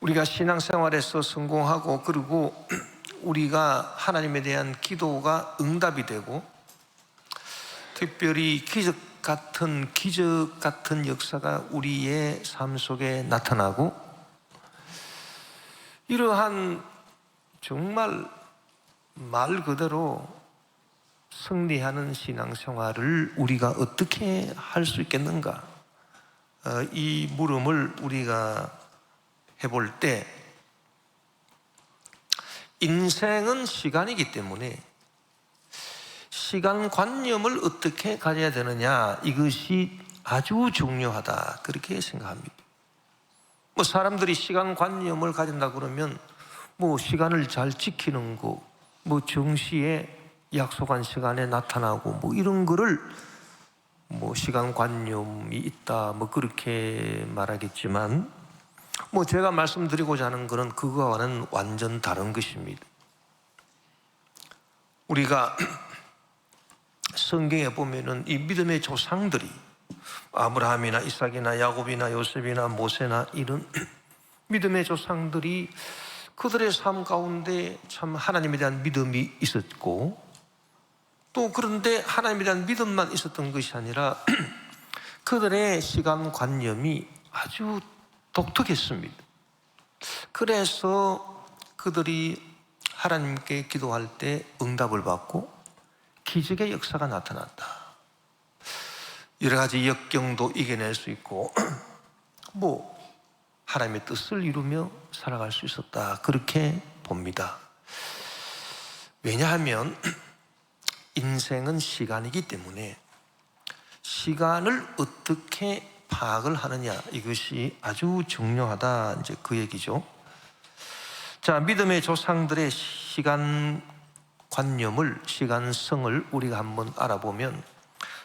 우리가 신앙생활에서 성공하고 그리고 우리가 하나님에 대한 기도가 응답이 되고 특별히 기적 같은 역사가 우리의 삶 속에 나타나고 이러한 정말 말 그대로 승리하는 신앙생활을 우리가 어떻게 할 수 있겠는가? 이 물음을 우리가 해볼 때 인생은 시간이기 때문에 시간관념을 어떻게 가져야 되느냐, 이것이 아주 중요하다, 그렇게 생각합니다. 사람들이 시간관념을 가진다 그러면 시간을 잘 지키는 거, 정시에 약속한 시간에 나타나고 이런 거를 시간관념이 있다 그렇게 말하겠지만 제가 말씀드리고자 하는 것은 그거와는 완전 다른 것입니다. 우리가 성경에 보면은 이 믿음의 조상들이 아브라함이나 이삭이나 야곱이나 요셉이나 모세나 이런 믿음의 조상들이 그들의 삶 가운데 참 하나님에 대한 믿음이 있었고, 또 그런데 하나님에 대한 믿음만 있었던 것이 아니라 그들의 시간관념이 아주 독특했습니다. 그래서 그들이 하나님께 기도할 때 응답을 받고 기적의 역사가 나타났다. 여러 가지 역경도 이겨낼 수 있고 하나님의 뜻을 이루며 살아갈 수 있었다, 그렇게 봅니다. 왜냐하면 인생은 시간이기 때문에 시간을 어떻게 파악을 하느냐, 이것이 아주 중요하다, 이제 그 얘기죠. 자, 믿음의 조상들의 시간관념을, 시간성을 우리가 한번 알아보면,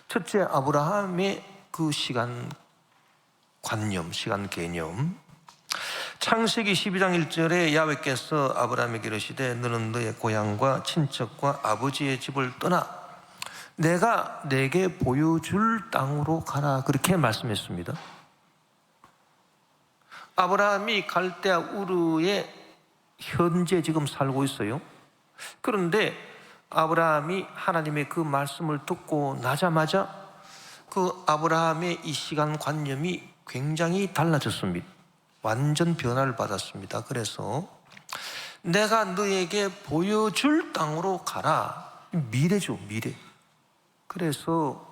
첫째, 아브라함의 그 시간관념, 시간 개념. 창세기 12장 1절에 야훼께서 아브라함에게 이르시되 너는 너의 고향과 친척과 아버지의 집을 떠나 내가 내게 보여줄 땅으로 가라, 그렇게 말씀했습니다. 아브라함이 갈대아 우르에 현재 지금 살고 있어요. 그런데 아브라함이 하나님의 그 말씀을 듣고 나자마자 그 아브라함의 이 시간관념이 굉장히 달라졌습니다. 완전 변화를 받았습니다. 그래서 내가 너에게 보여줄 땅으로 가라, 미래죠, 미래. 그래서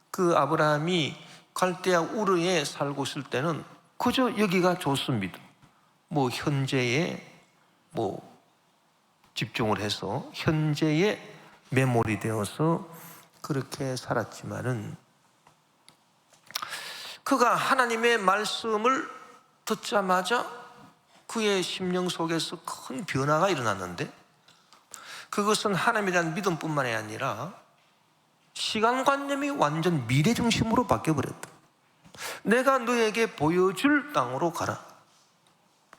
그 아브라함이 갈대아 우르에 살고 있을 때는 그저 여기가 좋습니다. 현재에 집중을 해서 현재에 메모리 되어서 그렇게 살았지만은, 그가 하나님의 말씀을 듣자마자 그의 심령 속에서 큰 변화가 일어났는데, 그것은 하나님에 대한 믿음뿐만이 아니라 시간관념이 완전 미래 중심으로 바뀌어버렸다. 내가 너에게 보여줄 땅으로 가라.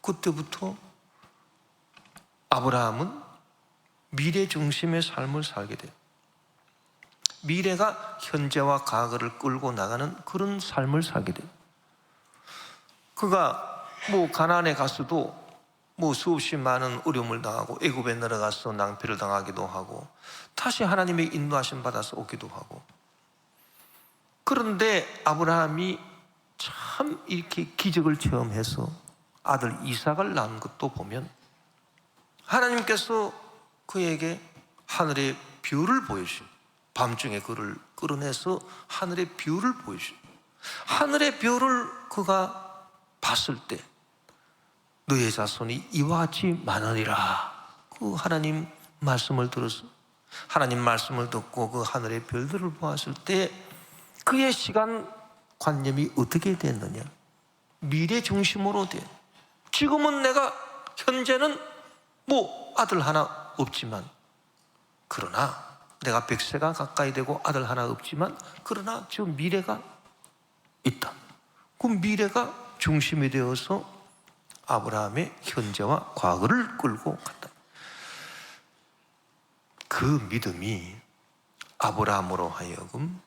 그때부터 아브라함은 미래 중심의 삶을 살게 돼요. 미래가 현재와 과거를 끌고 나가는 그런 삶을 살게 돼요. 그가 가나안에 가서도 수없이 많은 어려움을 당하고 애굽에 내려가서 낭패를 당하기도 하고 다시 하나님의 인도하심 받아서 오기도 하고, 그런데 아브라함이 참 이렇게 기적을 체험해서 아들 이삭을 낳은 것도 보면 하나님께서 그에게 하늘의 별을 보여주신, 밤중에 그를 끌어내서 하늘의 별을 보여주신, 하늘의 별을 그가 봤을 때 너의 자손이 이와 같이 많으리라, 그 하나님 말씀을 들어서 하나님 말씀을 듣고 그 하늘의 별들을 보았을 때 그의 시간관념이 어떻게 됐느냐, 미래 중심으로 돼. 지금은 내가 현재는 아들 하나 없지만, 그러나 내가 100세가 가까이 되고 아들 하나 없지만, 그러나 저 미래가 있다. 그 미래가 중심이 되어서 아브라함의 현재와 과거를 끌고 갔다. 그 믿음이 아브라함으로 하여금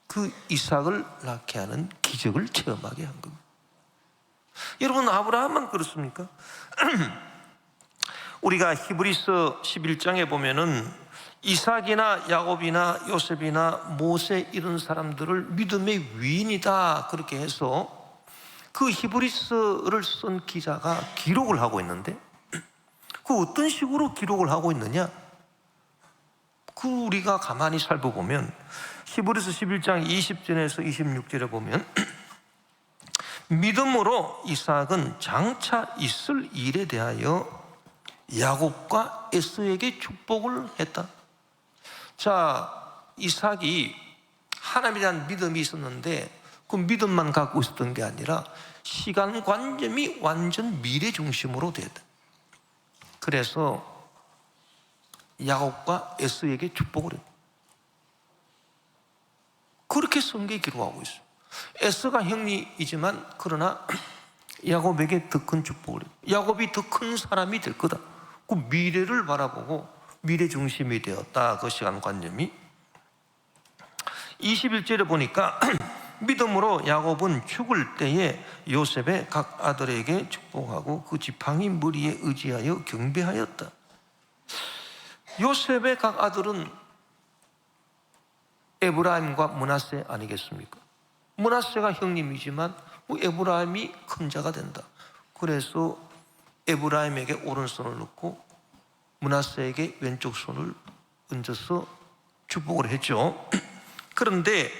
그 이삭을 낳게 하는 기적을 체험하게 한 겁니다. 여러분, 아브라함만 그렇습니까? 우리가 히브리서 11장에 보면은 이삭이나 야곱이나 요셉이나 모세 이런 사람들을 믿음의 위인이다 그렇게 해서 그 히브리서를 쓴 기자가 기록을 하고 있는데, 그 어떤 식으로 기록을 하고 있느냐? 그 우리가 가만히 살펴보면 히브리서 11장 20절에서 26절에 보면 믿음으로 이삭은 장차 있을 일에 대하여 야곱과 에서에게 축복을 했다. 자, 이삭이 하나님에 대한 믿음이 있었는데 그 믿음만 갖고 있었던 게 아니라 시간관념이 완전 미래 중심으로 됐다. 그래서 야곱과 에서에게 축복을 했다. 그렇게 성경에 기록하고 있어요. 에서가 형님이지만 그러나 야곱에게 더 큰 축복을 했다. 야곱이 더 큰 사람이 될 거다. 그 미래를 바라보고 미래 중심이 되었다. 그 시간관념이 21절에 보니까 믿음으로 야곱은 죽을 때에 요셉의 각 아들에게 축복하고 그 지팡이 머리에 의지하여 경배하였다. 요셉의 각 아들은 에브라임과 므낫세 아니겠습니까? 므낫세가 형님이지만 에브라임이 큰 자가 된다. 그래서 에브라임에게 오른손을 넣고 므낫세에게 왼쪽 손을 얹어서 축복을 했죠. 그런데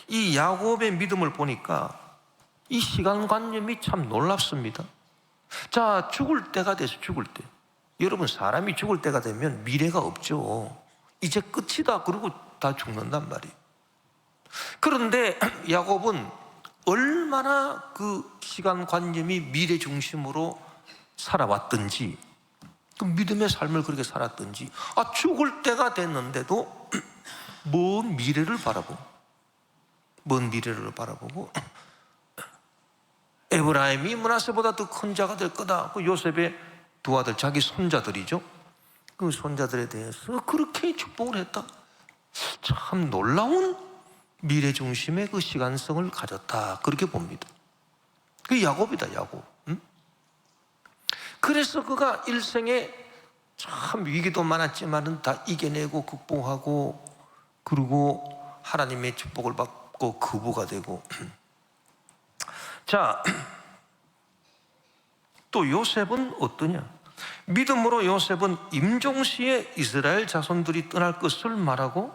이 야곱의 믿음을 보니까 이 시간관념이 참 놀랍습니다. 자, 죽을 때가 돼서 죽을 때, 여러분, 사람이 죽을 때가 되면 미래가 없죠. 이제 끝이다 그러고 다 죽는단 말이에요. 그런데 야곱은 얼마나 그 시간관념이 미래 중심으로 살아왔든지, 그 믿음의 삶을 그렇게 살았든지, 죽을 때가 됐는데도 먼 미래를 바라보고 에브라임이 므낫세보다 더 큰 자가 될 거다. 그 요셉의 두 아들, 자기 손자들이죠. 그 손자들에 대해서 그렇게 축복을 했다. 참 놀라운 미래 중심의 그 시간성을 가졌다. 그렇게 봅니다. 그 야곱이다, 야곱. 응? 그래서 그가 일생에 참 위기도 많았지만은 다 이겨내고 극복하고, 그리고 하나님의 축복을 받고 거부가 되고. 자, 또 요셉은 어떠냐? 믿음으로 요셉은 임종시에 이스라엘 자손들이 떠날 것을 말하고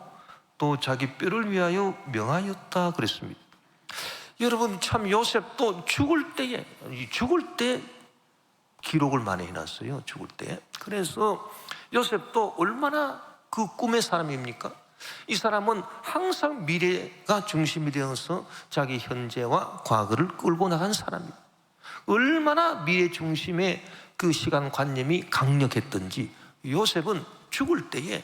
또 자기 뼈를 위하여 명하였다 그랬습니다. 여러분, 참 요셉도 죽을 때 기록을 많이 해놨어요. 죽을 때. 그래서 요셉도 얼마나 그 꿈의 사람입니까? 이 사람은 항상 미래가 중심이 되어서 자기 현재와 과거를 끌고 나간 사람입니다. 얼마나 미래 중심의 그 시간관념이 강력했던지 요셉은 죽을 때에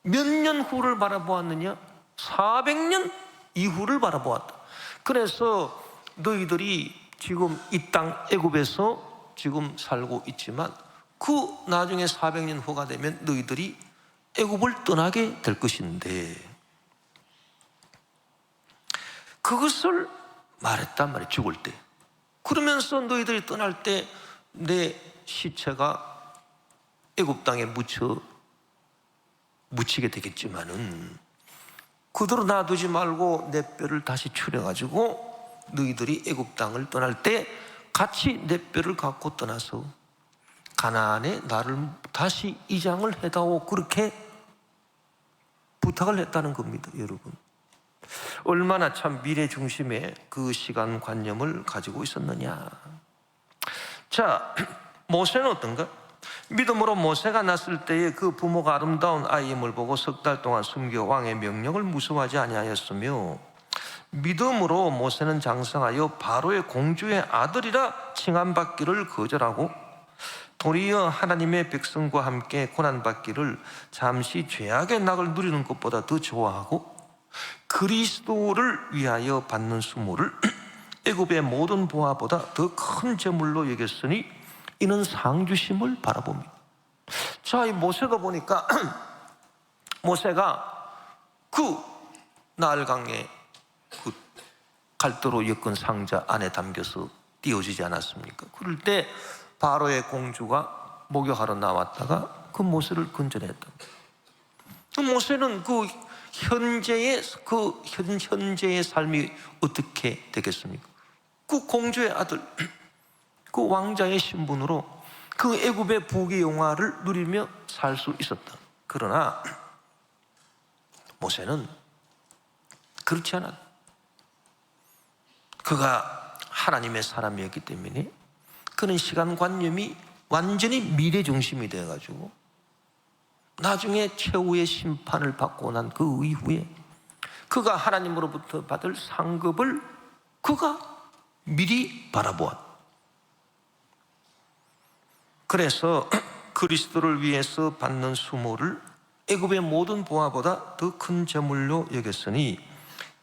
몇 년 후를 바라보았느냐? 400년 이후를 바라보았다. 그래서 너희들이 지금 이 땅 애굽에서 지금 살고 있지만 그 나중에 400년 후가 되면 너희들이 애굽을 떠나게 될 것인데, 그것을 말했단 말이에요. 죽을 때. 그러면서 너희들이 떠날 때 내 시체가 애굽 땅에 묻히게 되겠지만은 그대로 놔두지 말고 내 뼈를 다시 추려가지고 너희들이 애굽 땅을 떠날 때 같이 내 뼈를 갖고 떠나서 가나안에 나를 다시 이장을 해다오. 그렇게 부탁을 했다는 겁니다. 여러분, 얼마나 참 미래 중심의 그 시간관념을 가지고 있었느냐. 자, 모세는 어떤가? 믿음으로 모세가 났을 때에 그 부모가 아름다운 아이임을 보고 석 달 동안 숨겨 왕의 명령을 무서워하지 아니하였으며, 믿음으로 모세는 장성하여 바로의 공주의 아들이라 칭함받기를 거절하고 도리어 하나님의 백성과 함께 고난받기를 잠시 죄악의 낙을 누리는 것보다 더 좋아하고 그리스도를 위하여 받는 수모를 애굽의 모든 보화보다 더 큰 재물로 여겼으니 이는 상주심을 바라봅니다. 자, 이 모세가 보니까 모세가 그 나일강에 그 갈대로 엮은 상자 안에 담겨서 띄워지지 않았습니까? 그럴 때 바로의 공주가 목욕하러 나왔다가 그 모세를 건져냈다. 그 모세는 그 현재의 삶이 어떻게 되겠습니까? 그 공주의 아들, 그 왕자의 신분으로 그 애굽의 부귀 영화를 누리며 살 수 있었다. 그러나 모세는 그렇지 않았다. 그가 하나님의 사람이었기 때문에 그는 시간관념이 완전히 미래 중심이 되어가지고 나중에 최후의 심판을 받고 난 그 이후에 그가 하나님으로부터 받을 상급을 그가 미리 바라보았다. 그래서 그리스도를 위해서 받는 수모를 애굽의 모든 보화보다 더 큰 재물로 여겼으니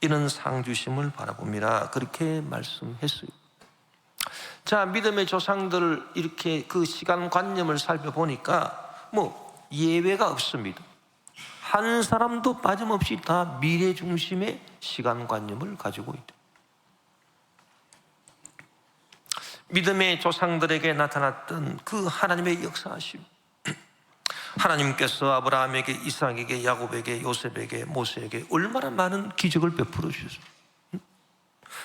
이는 상주심을 바라봅니다. 그렇게 말씀했어요. 자, 믿음의 조상들을 이렇게 그 시간관념을 살펴보니까 뭐 예외가 없습니다. 한 사람도 빠짐없이 다 미래 중심의 시간관념을 가지고 있다. 믿음의 조상들에게 나타났던 그 하나님의 역사하심, 하나님께서 아브라함에게, 이삭에게, 야곱에게, 요셉에게, 모세에게 얼마나 많은 기적을 베풀어 주셨어요.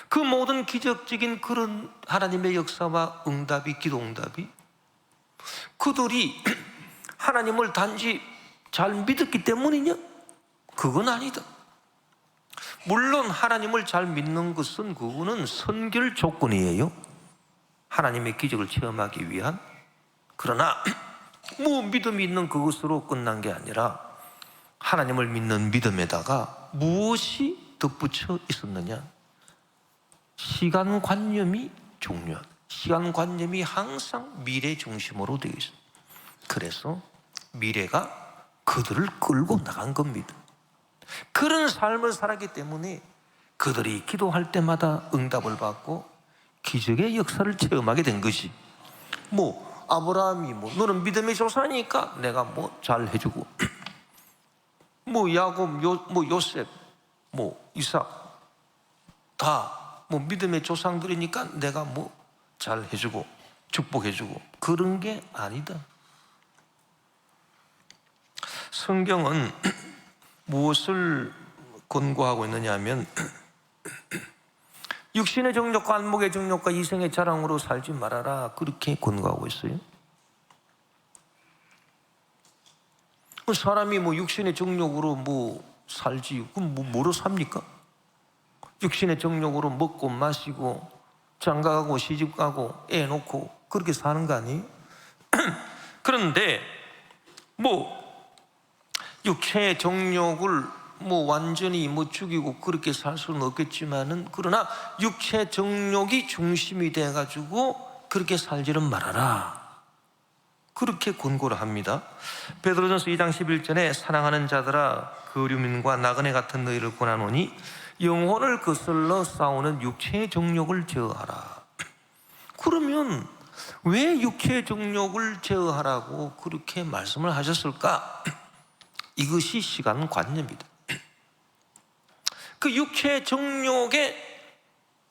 그 모든 기적적인 그런 하나님의 역사와 응답이, 기도 응답이 그들이 하나님을 단지 잘 믿었기 때문이냐? 그건 아니다. 물론 하나님을 잘 믿는 것은 그거는 선결 조건이에요. 하나님의 기적을 체험하기 위한. 그러나 뭐 믿음이 있는 그것으로 끝난 게 아니라 하나님을 믿는 믿음에다가 무엇이 덧붙여 있었느냐? 시간관념이 중요한, 시간관념이 항상 미래 중심으로 되어 있어요. 그래서 미래가 그들을 끌고 나간 겁니다. 그런 삶을 살았기 때문에 그들이 기도할 때마다 응답을 받고 기적의 역사를 체험하게 된 것이, 뭐 아브라함이 뭐 너는 믿음의 조사니까 내가 뭐 잘 해주고, 뭐 야곱, 뭐 요셉, 뭐 이삭 다 뭐 믿음의 조상들이니까 내가 뭐 잘 해주고 축복해주고, 그런 게 아니다. 성경은 무엇을 권고하고 있느냐 하면 육신의 정욕과 안목의 정욕과 이생의 자랑으로 살지 말아라, 그렇게 권고하고 있어요. 사람이 뭐 육신의 정욕으로 뭐 살지, 그럼 뭐로 삽니까? 육신의 정욕으로 먹고 마시고 장가가고 시집가고 애 놓고 그렇게 사는 거 아니에요? 그런데 뭐 육체의 정욕을 뭐 완전히 뭐 죽이고 그렇게 살 수는 없겠지만은, 그러나 육체 정욕이 중심이 돼 가지고 그렇게 살지는 말아라, 그렇게 권고를 합니다. 베드로전서 2장 11절에 사랑하는 자들아 그리움과 나그네 같은 너희를 권하노니 영혼을 거슬러 싸우는 육체의 정욕을 제어하라. 그러면 왜 육체의 정욕을 제어하라고 그렇게 말씀을 하셨을까? 이것이 시간관념이다. 그 육체의 정욕에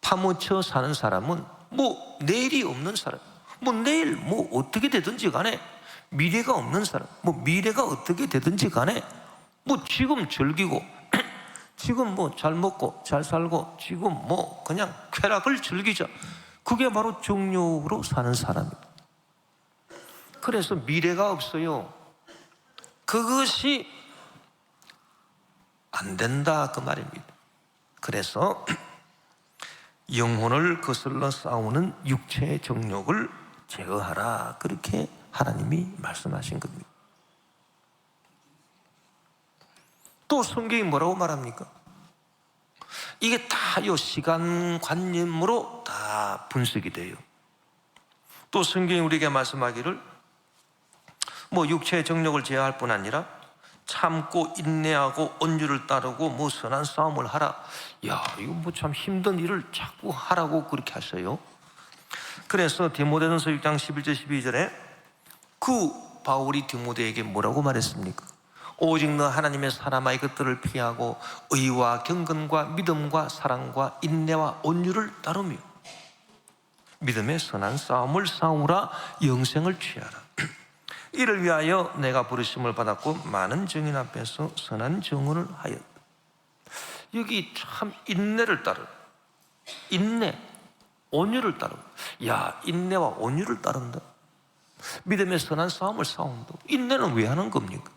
파묻혀 사는 사람은 뭐 내일이 없는 사람, 뭐 내일 뭐 어떻게 되든지 간에 미래가 없는 사람, 뭐 미래가 어떻게 되든지 간에 뭐 지금 즐기고 지금 뭐 잘 먹고 잘 살고 지금 뭐 그냥 쾌락을 즐기자, 그게 바로 정욕으로 사는 사람입니다. 그래서 미래가 없어요. 그것이 안 된다, 그 말입니다. 그래서 영혼을 거슬러 싸우는 육체의 정욕을 제어하라, 그렇게 하나님이 말씀하신 겁니다. 또 성경이 뭐라고 말합니까? 이게 다 이 시간관념으로 다 분석이 돼요. 또 성경이 우리에게 말씀하기를 뭐 육체의 정욕을 제어할 뿐 아니라 참고 인내하고 온유를 따르고 뭐 선한 싸움을 하라. 야, 이거 뭐 참 힘든 일을 자꾸 하라고 그렇게 하셔요. 그래서 디모데전서 6장 11절 12절에 그 바울이 디모데에게 뭐라고 말했습니까? 오직 너 하나님의 사람아 이것들을 피하고 의와 경건과 믿음과 사랑과 인내와 온유를 따르며. 믿음의 선한 싸움을 싸우라. 영생을 취하라. 이를 위하여 내가 부르심을 받았고 많은 증인 앞에서 선한 증언을 하였다. 여기 참 인내를 따르, 인내, 온유를 따르고, 야, 인내와 온유를 따른다. 믿음의 선한 싸움을 싸운다. 인내는 왜 하는 겁니까?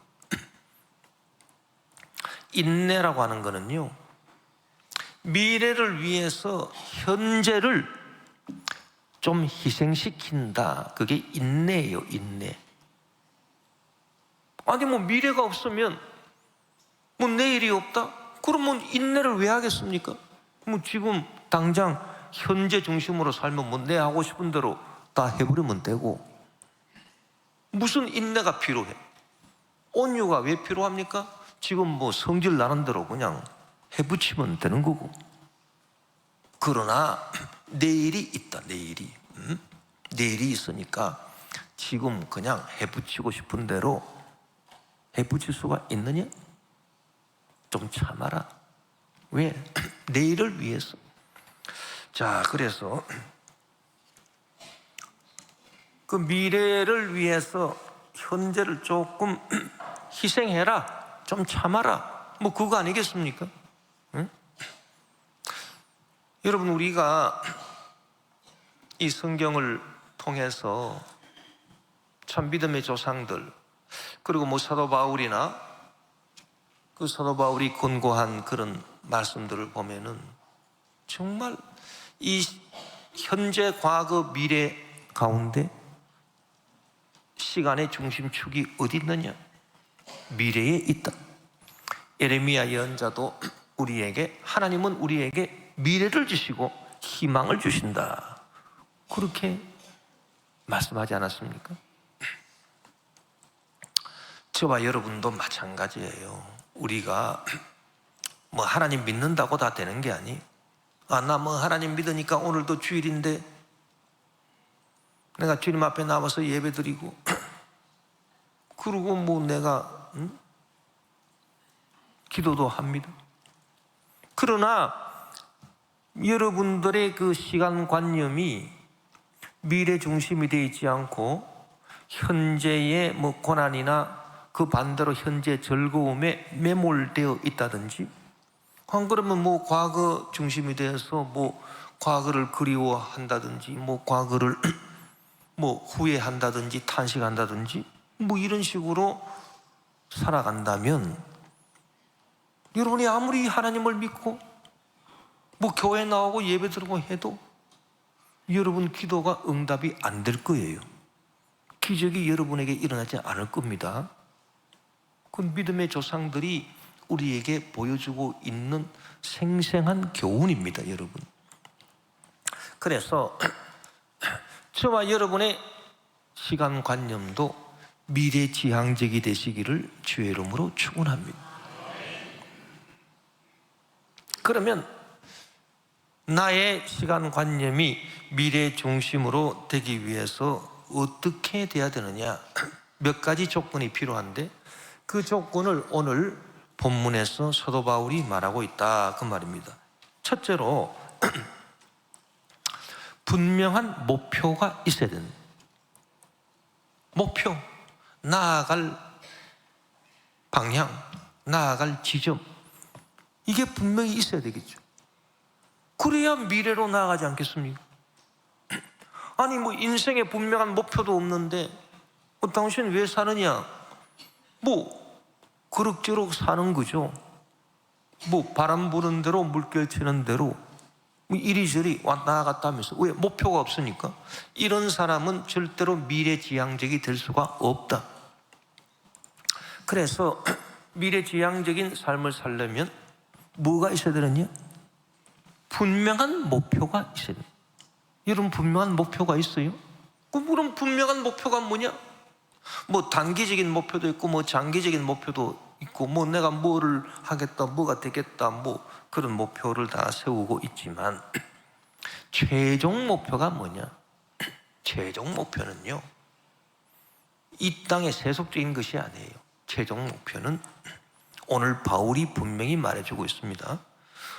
인내라고 하는 거는요, 미래를 위해서 현재를 좀 희생시킨다. 그게 인내예요, 인내. 아니 뭐 미래가 없으면 뭐 내일이 없다? 그러면 인내를 왜 하겠습니까? 뭐 지금 당장 현재 중심으로 살면 뭐 내 하고 싶은 대로 다 해버리면 되고, 무슨 인내가 필요해? 온유가 왜 필요합니까? 지금 뭐 성질 나는 대로 그냥 해붙이면 되는 거고. 그러나 내일이 있다. 내일이 있으니까 지금 그냥 해붙이고 싶은 대로 해붙일 수가 있느냐? 좀 참아라. 왜? 내일을 위해서. 자, 그래서 그 미래를 위해서 현재를 조금 희생해라. 좀 참아라. 뭐 그거 아니겠습니까? 응? 여러분, 우리가 이 성경을 통해서 참 믿음의 조상들, 그리고 뭐 사도 바울이나 그 사도 바울이 권고한 그런 말씀들을 보면은 정말 이 현재, 과거, 미래 가운데 시간의 중심축이 어디 있느냐? 미래에 있다. 예레미야 예언자도 우리에게, 하나님은 우리에게 미래를 주시고 희망을 주신다, 그렇게 말씀하지 않았습니까? 저와 여러분도 마찬가지예요. 우리가 뭐 하나님 믿는다고 다 되는 게 아니. 나 뭐 하나님 믿으니까 오늘도 주일인데 내가 주님 앞에 나와서 예배드리고 그리고 뭐 내가 기도도 합니다. 그러나 여러분들의 그 시간관념이 미래 중심이 되어 있지 않고 현재의 뭐 고난이나 그 반대로 현재 즐거움에 매몰되어 있다든지, 그러면 뭐 과거 중심이 되어서 뭐 과거를 그리워한다든지, 뭐 과거를 뭐 후회한다든지 탄식한다든지, 뭐 이런 식으로 살아간다면 여러분이 아무리 하나님을 믿고 뭐 교회 나오고 예배 드리고 해도 여러분 기도가 응답이 안 될 거예요. 기적이 여러분에게 일어나지 않을 겁니다. 그 믿음의 조상들이 우리에게 보여주고 있는 생생한 교훈입니다, 여러분. 그래서 저와 여러분의 시간관념도 미래지향적이 되시기를 주의 이름으로 축원합니다. 그러면 나의 시간관념이 미래 중심으로 되기 위해서 어떻게 돼야 되느냐? 몇 가지 조건이 필요한데 그 조건을 오늘 본문에서 사도 바울이 말하고 있다, 그 말입니다. 첫째로 분명한 목표가 있어야 된다. 목표, 나아갈 방향, 나아갈 지점, 이게 분명히 있어야 되겠죠. 그래야 미래로 나아가지 않겠습니까? 아니 뭐 인생에 분명한 목표도 없는데 당신 왜 사느냐? 뭐 그럭저럭 사는 거죠. 뭐 바람 부는 대로 물결 치는 대로 이리저리 왔다 갔다 하면서. 왜? 목표가 없으니까. 이런 사람은 절대로 미래지향적이 될 수가 없다. 그래서 미래지향적인 삶을 살려면 뭐가 있어야 되느냐? 분명한 목표가 있어야 돼요. 여러분 분명한 목표가 있어요? 그럼 분명한 목표가 뭐냐? 뭐 단기적인 목표도 있고 뭐 장기적인 목표도 있고 뭐 내가 뭐를 하겠다, 뭐가 되겠다, 뭐 그런 목표를 다 세우고 있지만 최종 목표가 뭐냐? 최종 목표는요, 이 땅의 세속적인 것이 아니에요. 최종 목표는 오늘 바울이 분명히 말해주고 있습니다.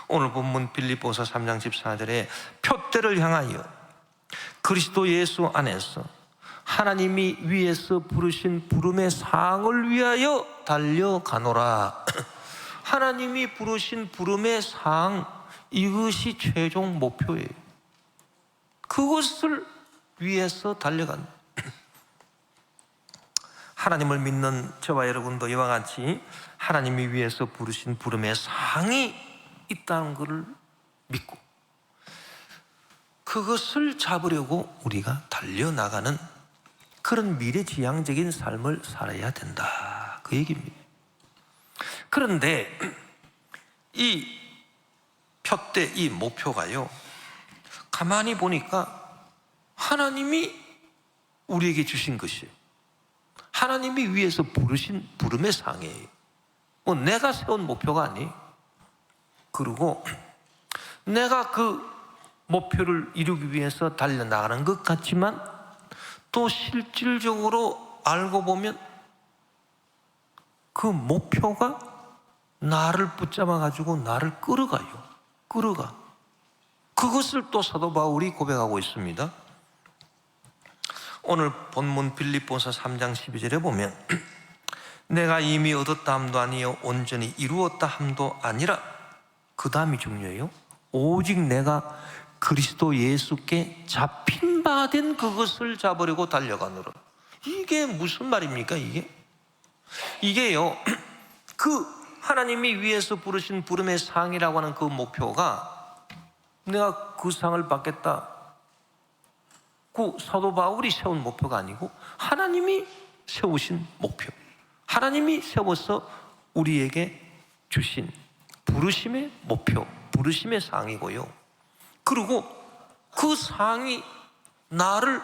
오늘 본문 빌립보서 3장 14절에 표대를 향하여 그리스도 예수 안에서 하나님이 위에서 부르신 부름의 상을 위하여 달려가노라. 하나님이 부르신 부름의 상, 이것이 최종 목표예요. 그것을 위해서 달려간다. 하나님을 믿는 저와 여러분도 이와 같이 하나님이 위해서 부르신 부름의 상이 있다는 것을 믿고 그것을 잡으려고 우리가 달려나가는 그런 미래지향적인 삶을 살아야 된다, 그 얘기입니다. 그런데 이 표대, 이 목표가요, 가만히 보니까 하나님이 우리에게 주신 것이에요. 하나님이 위해서 부르신 부름의 상이에요. 뭐 내가 세운 목표가 아니에요. 그리고 내가 그 목표를 이루기 위해서 달려나가는 것 같지만 또 실질적으로 알고 보면 그 목표가 나를 붙잡아 가지고 나를 끌어가요. 끌어가. 그것을 또 사도 바울이 고백하고 있습니다. 오늘 본문 빌립보서 3장 12절에 보면 내가 이미 얻었다 함도 아니요 온전히 이루었다 함도 아니라, 그 다음이 중요해요. 오직 내가 그리스도 예수께 잡힌 바 된 그것을 잡으려고 달려가노라. 이게 무슨 말입니까? 이게요, 그 하나님이 위에서 부르신 부름의 상이라고 하는 그 목표가 내가 그 상을 받겠다, 그 사도 바울이 세운 목표가 아니고 하나님이 세우신 목표, 하나님이 세워서 우리에게 주신 부르심의 목표, 부르심의 상이고요. 그리고 그 상이 나를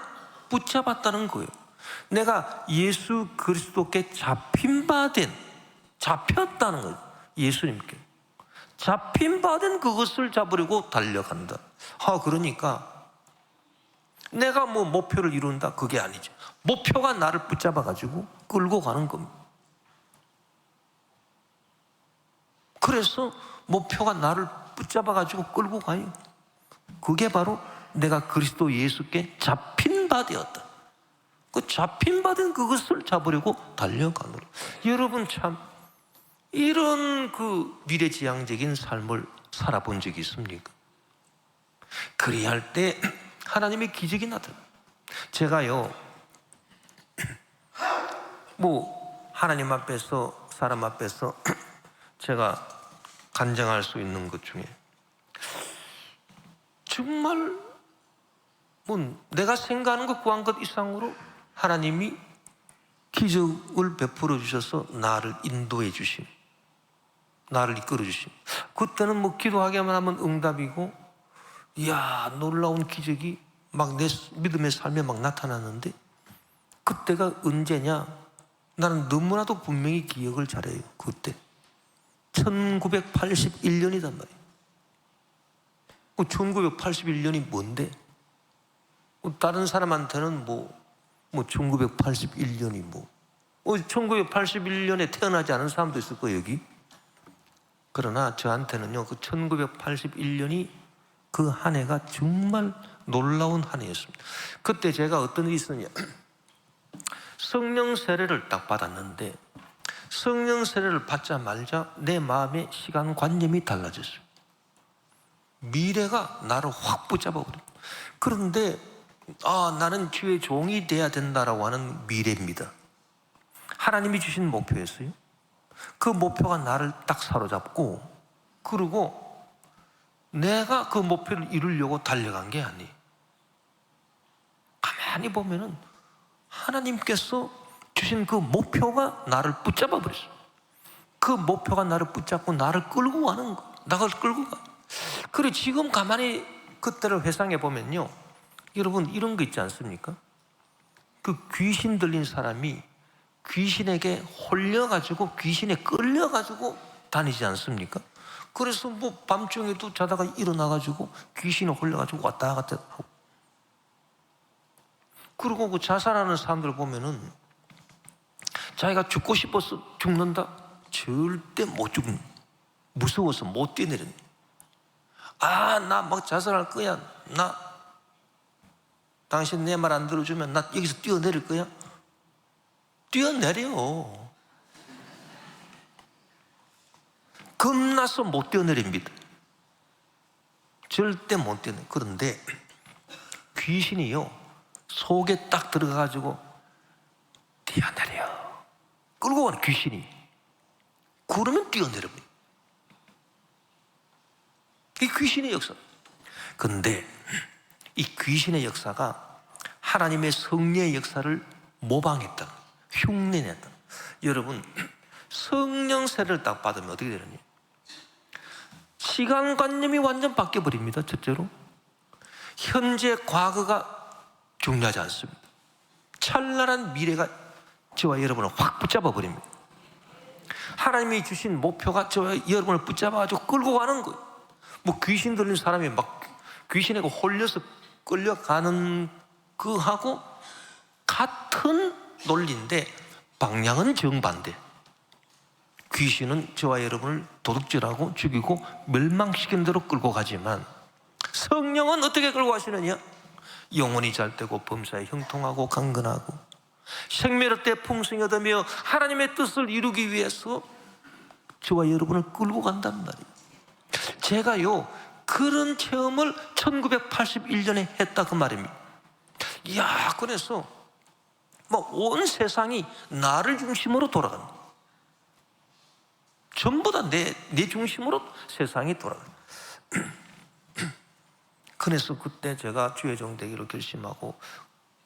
붙잡았다는 거예요. 내가 예수 그리스도께 잡힌 바 된, 잡혔다는 거예요. 예수님께 잡힌 바 된 그것을 잡으려고 달려간다. 그러니까 내가 뭐 목표를 이룬다, 그게 아니죠. 목표가 나를 붙잡아 가지고 끌고 가는 겁니다. 그래서 목표가 나를 붙잡아 가지고 끌고 가요. 그게 바로 내가 그리스도 예수께 잡힌 바 되었다. 그 잡힌 바 된 그것을 잡으려고 달려가노라. 여러분 참 이런 그 미래지향적인 삶을 살아본 적이 있습니까? 그래야 할 때 하나님의 기적이 나타나요. 제가요, 뭐 하나님 앞에서, 사람 앞에서 제가 간증할 수 있는 것 중에 정말 뭐 내가 생각하는 것, 구한 것 이상으로 하나님이 기적을 베풀어 주셔서 나를 인도해 주심, 나를 이끌어 주심. 그때는 뭐 기도하기만 하면 응답이고, 이야, 놀라운 기적이 막 내 믿음의 삶에 막 나타났는데, 그때가 언제냐? 나는 너무나도 분명히 기억을 잘해요. 그때 1981년이단 말이에요. 1981년이 뭔데? 다른 사람한테는 뭐 1981년이 1981년에 태어나지 않은 사람도 있을 거예요, 여기. 그러나 저한테는요, 그 1981년이 그 한 해가 정말 놀라운 한 해였습니다. 그때 제가 어떤 일이 있었냐, 성령 세례를 딱 받았는데 성령 세례를 받자마자 내 마음의 시간관념이 달라졌어요. 미래가 나를 확 붙잡아버려요. 그런데 나는 주의 종이 돼야 된다라고 하는 미래입니다. 하나님이 주신 목표였어요. 그 목표가 나를 딱 사로잡고, 그리고 내가 그 목표를 이루려고 달려간 게 아니에요. 가만히 보면은 하나님께서 주신 그 목표가 나를 붙잡아 버렸어요. 그 목표가 나를 붙잡고 나를 끌고 가는 거, 나를 끌고 가. 그래, 지금 가만히 그때를 회상해 보면요, 여러분 이런 거 있지 않습니까? 그 귀신 들린 사람이 귀신에게 홀려가지고, 귀신에 끌려가지고 다니지 않습니까? 그래서 뭐 밤중에도 자다가 일어나가지고 귀신에 홀려가지고 왔다 갔다 하고. 그리고 그 자살하는 사람들 보면은 자기가 죽고 싶어서 죽는다? 절대 못 죽는, 무서워서 못 뛰어내리는. 나 막 자살할 거야. 당신 내 말 안 들어주면 나 여기서 뛰어내릴 거야? 뛰어내려. 겁나서 못 뛰어내립니다. 절대 못 뛰어내려. 그런데 귀신이요, 속에 딱 들어가가지고 뛰어내려. 끌고 가는 귀신이. 그러면 뛰어내려버려. 이 귀신의 역사. 그런데 이 귀신의 역사가 하나님의 성령의 역사를 모방했다, 흉내냈다. 여러분, 성령 세례를 딱 받으면 어떻게 되느냐? 시간관념이 완전 바뀌어버립니다. 첫째로, 현재 과거가 중요하지 않습니다. 찬란한 미래가 저와 여러분을 확 붙잡아 버립니다. 하나님이 주신 목표가 저와 여러분을 붙잡아가지고 끌고 가는 거예요. 뭐 귀신 들린 사람이 막 귀신에 홀려서 끌려가는 그하고 같은 논리인데 방향은 정반대. 귀신은 저와 여러분을 도둑질하고 죽이고 멸망시킨 대로 끌고 가지만 성령은 어떻게 끌고 가시느냐? 영혼이 잘되고 범사에 형통하고 강건하고 생명의 때 풍성히 얻으며 하나님의 뜻을 이루기 위해서 저와 여러분을 끌고 간단 말이에요. 제가요, 그런 체험을 1981년에 했다 그 말입니다. 이야, 그래서 뭐 온 세상이 나를 중심으로 돌아가는 거예요. 전부 다 내 중심으로 세상이 돌아가는 거예요. 그래서 그때 제가 주의종 되기로 결심하고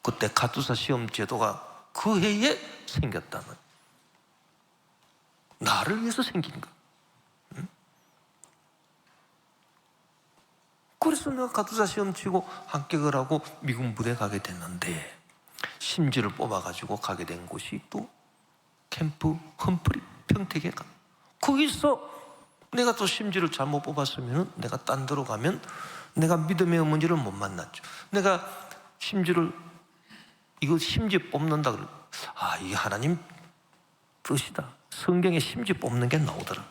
그때 가투사 시험 제도가 그 해에 생겼다는, 나를 위해서 생긴 거. 그래서 내가 가투사 시험 치고 합격을 하고 미군 부대 가게 됐는데, 심지를 뽑아가지고 가게 된 곳이 또 캠프 험프리 평택에 가. 거기서 내가 또 심지를 잘못 뽑았으면 내가 딴 데로 가면 내가 믿음의 어머니를 못 만났죠. 내가 심지를, 이거 심지 뽑는다 그래. 아, 이게 하나님 뜻이다. 성경에 심지 뽑는 게 나오더라.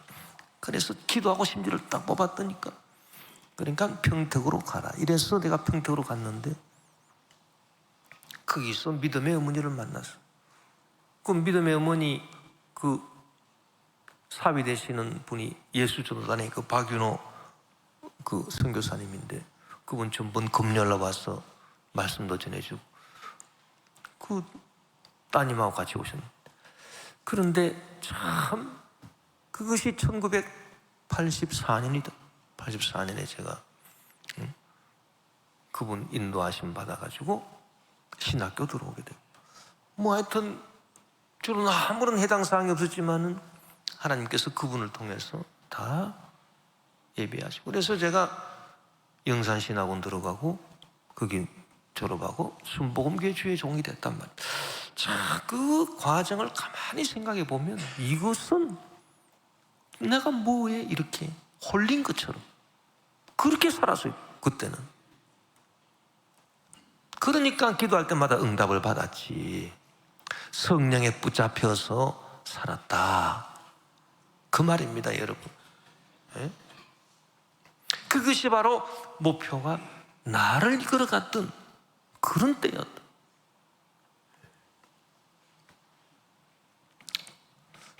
그래서 기도하고 심지를 딱 뽑았더니까, 그러니까 평택으로 가라. 이래서 내가 평택으로 갔는데 거기서 믿음의 어머니를 만났어. 그 믿음의 어머니 그 사위 되시는 분이 예수전도단의 그 박윤호 그 선교사님인데, 그분 전번 금요일날 와서 말씀도 전해주고 그 따님하고 같이 오셨는데, 그런데 참 그것이 1984년이다. 84년에 제가 그분 인도하심 받아가지고 신학교 들어오게 되고, 뭐 하여튼 저는 아무런 해당 사항이 없었지만은 하나님께서 그분을 통해서 다 예배하시고, 그래서 제가 영산신학원 들어가고 거기 졸업하고 순복음교회 주의 종이 됐단 말이에요. 자, 그 과정을 가만히 생각해 보면 이것은 내가 뭐에 이렇게 홀린 것처럼 그렇게 살았어요, 그때는. 그러니까 기도할 때마다 응답을 받았지, 성령에 붙잡혀서 살았다 그 말입니다, 여러분. 네? 그것이 바로 목표가 나를 이끌어갔던 그런 때였다.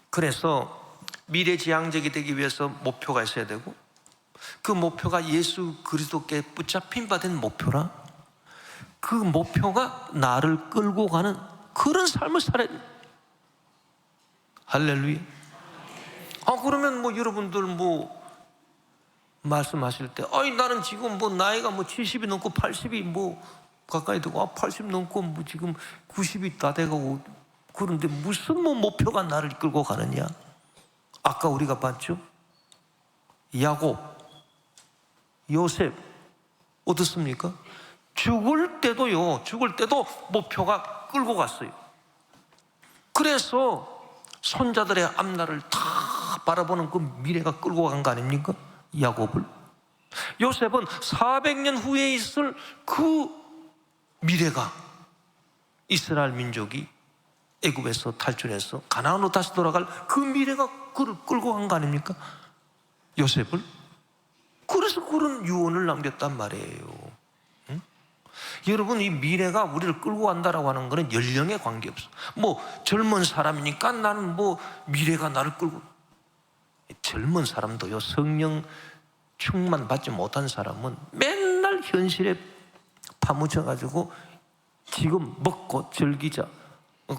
그래서 미래지향적이 되기 위해서 목표가 있어야 되고, 그 목표가 예수 그리스도께 붙잡힌 바 된 목표라, 그 목표가 나를 끌고 가는 그런 삶을 살아야 돼. 할렐루야. 그러면 뭐 여러분들 뭐 말씀하실 때, 나는 지금 뭐 나이가 뭐 70이 넘고 80이 뭐 가까이 되고 80 넘고 뭐 지금 90이 다 돼가고, 그런데 무슨 뭐 목표가 나를 끌고 가느냐? 아까 우리가 봤죠? 야곱, 요셉 어떻습니까? 죽을 때도 목표가 끌고 갔어요. 그래서 손자들의 앞날을 다 바라보는 그 미래가 끌고 간 거 아닙니까? 야곱을. 요셉은 400년 후에 있을 그 미래가, 이스라엘 민족이 애굽에서 탈출해서 가나안으로 다시 돌아갈 그 미래가 그를 끌고 간 거 아닙니까? 요셉을. 그래서 그런 유언을 남겼단 말이에요. 응? 여러분, 이 미래가 우리를 끌고 간다라고 하는 것은 연령에 관계없어. 뭐 젊은 사람이니까 나는 뭐 미래가 나를 끌고. 젊은 사람도요, 성령 충만 받지 못한 사람은 맨날 현실에 파묻혀가지고 지금 먹고 즐기자,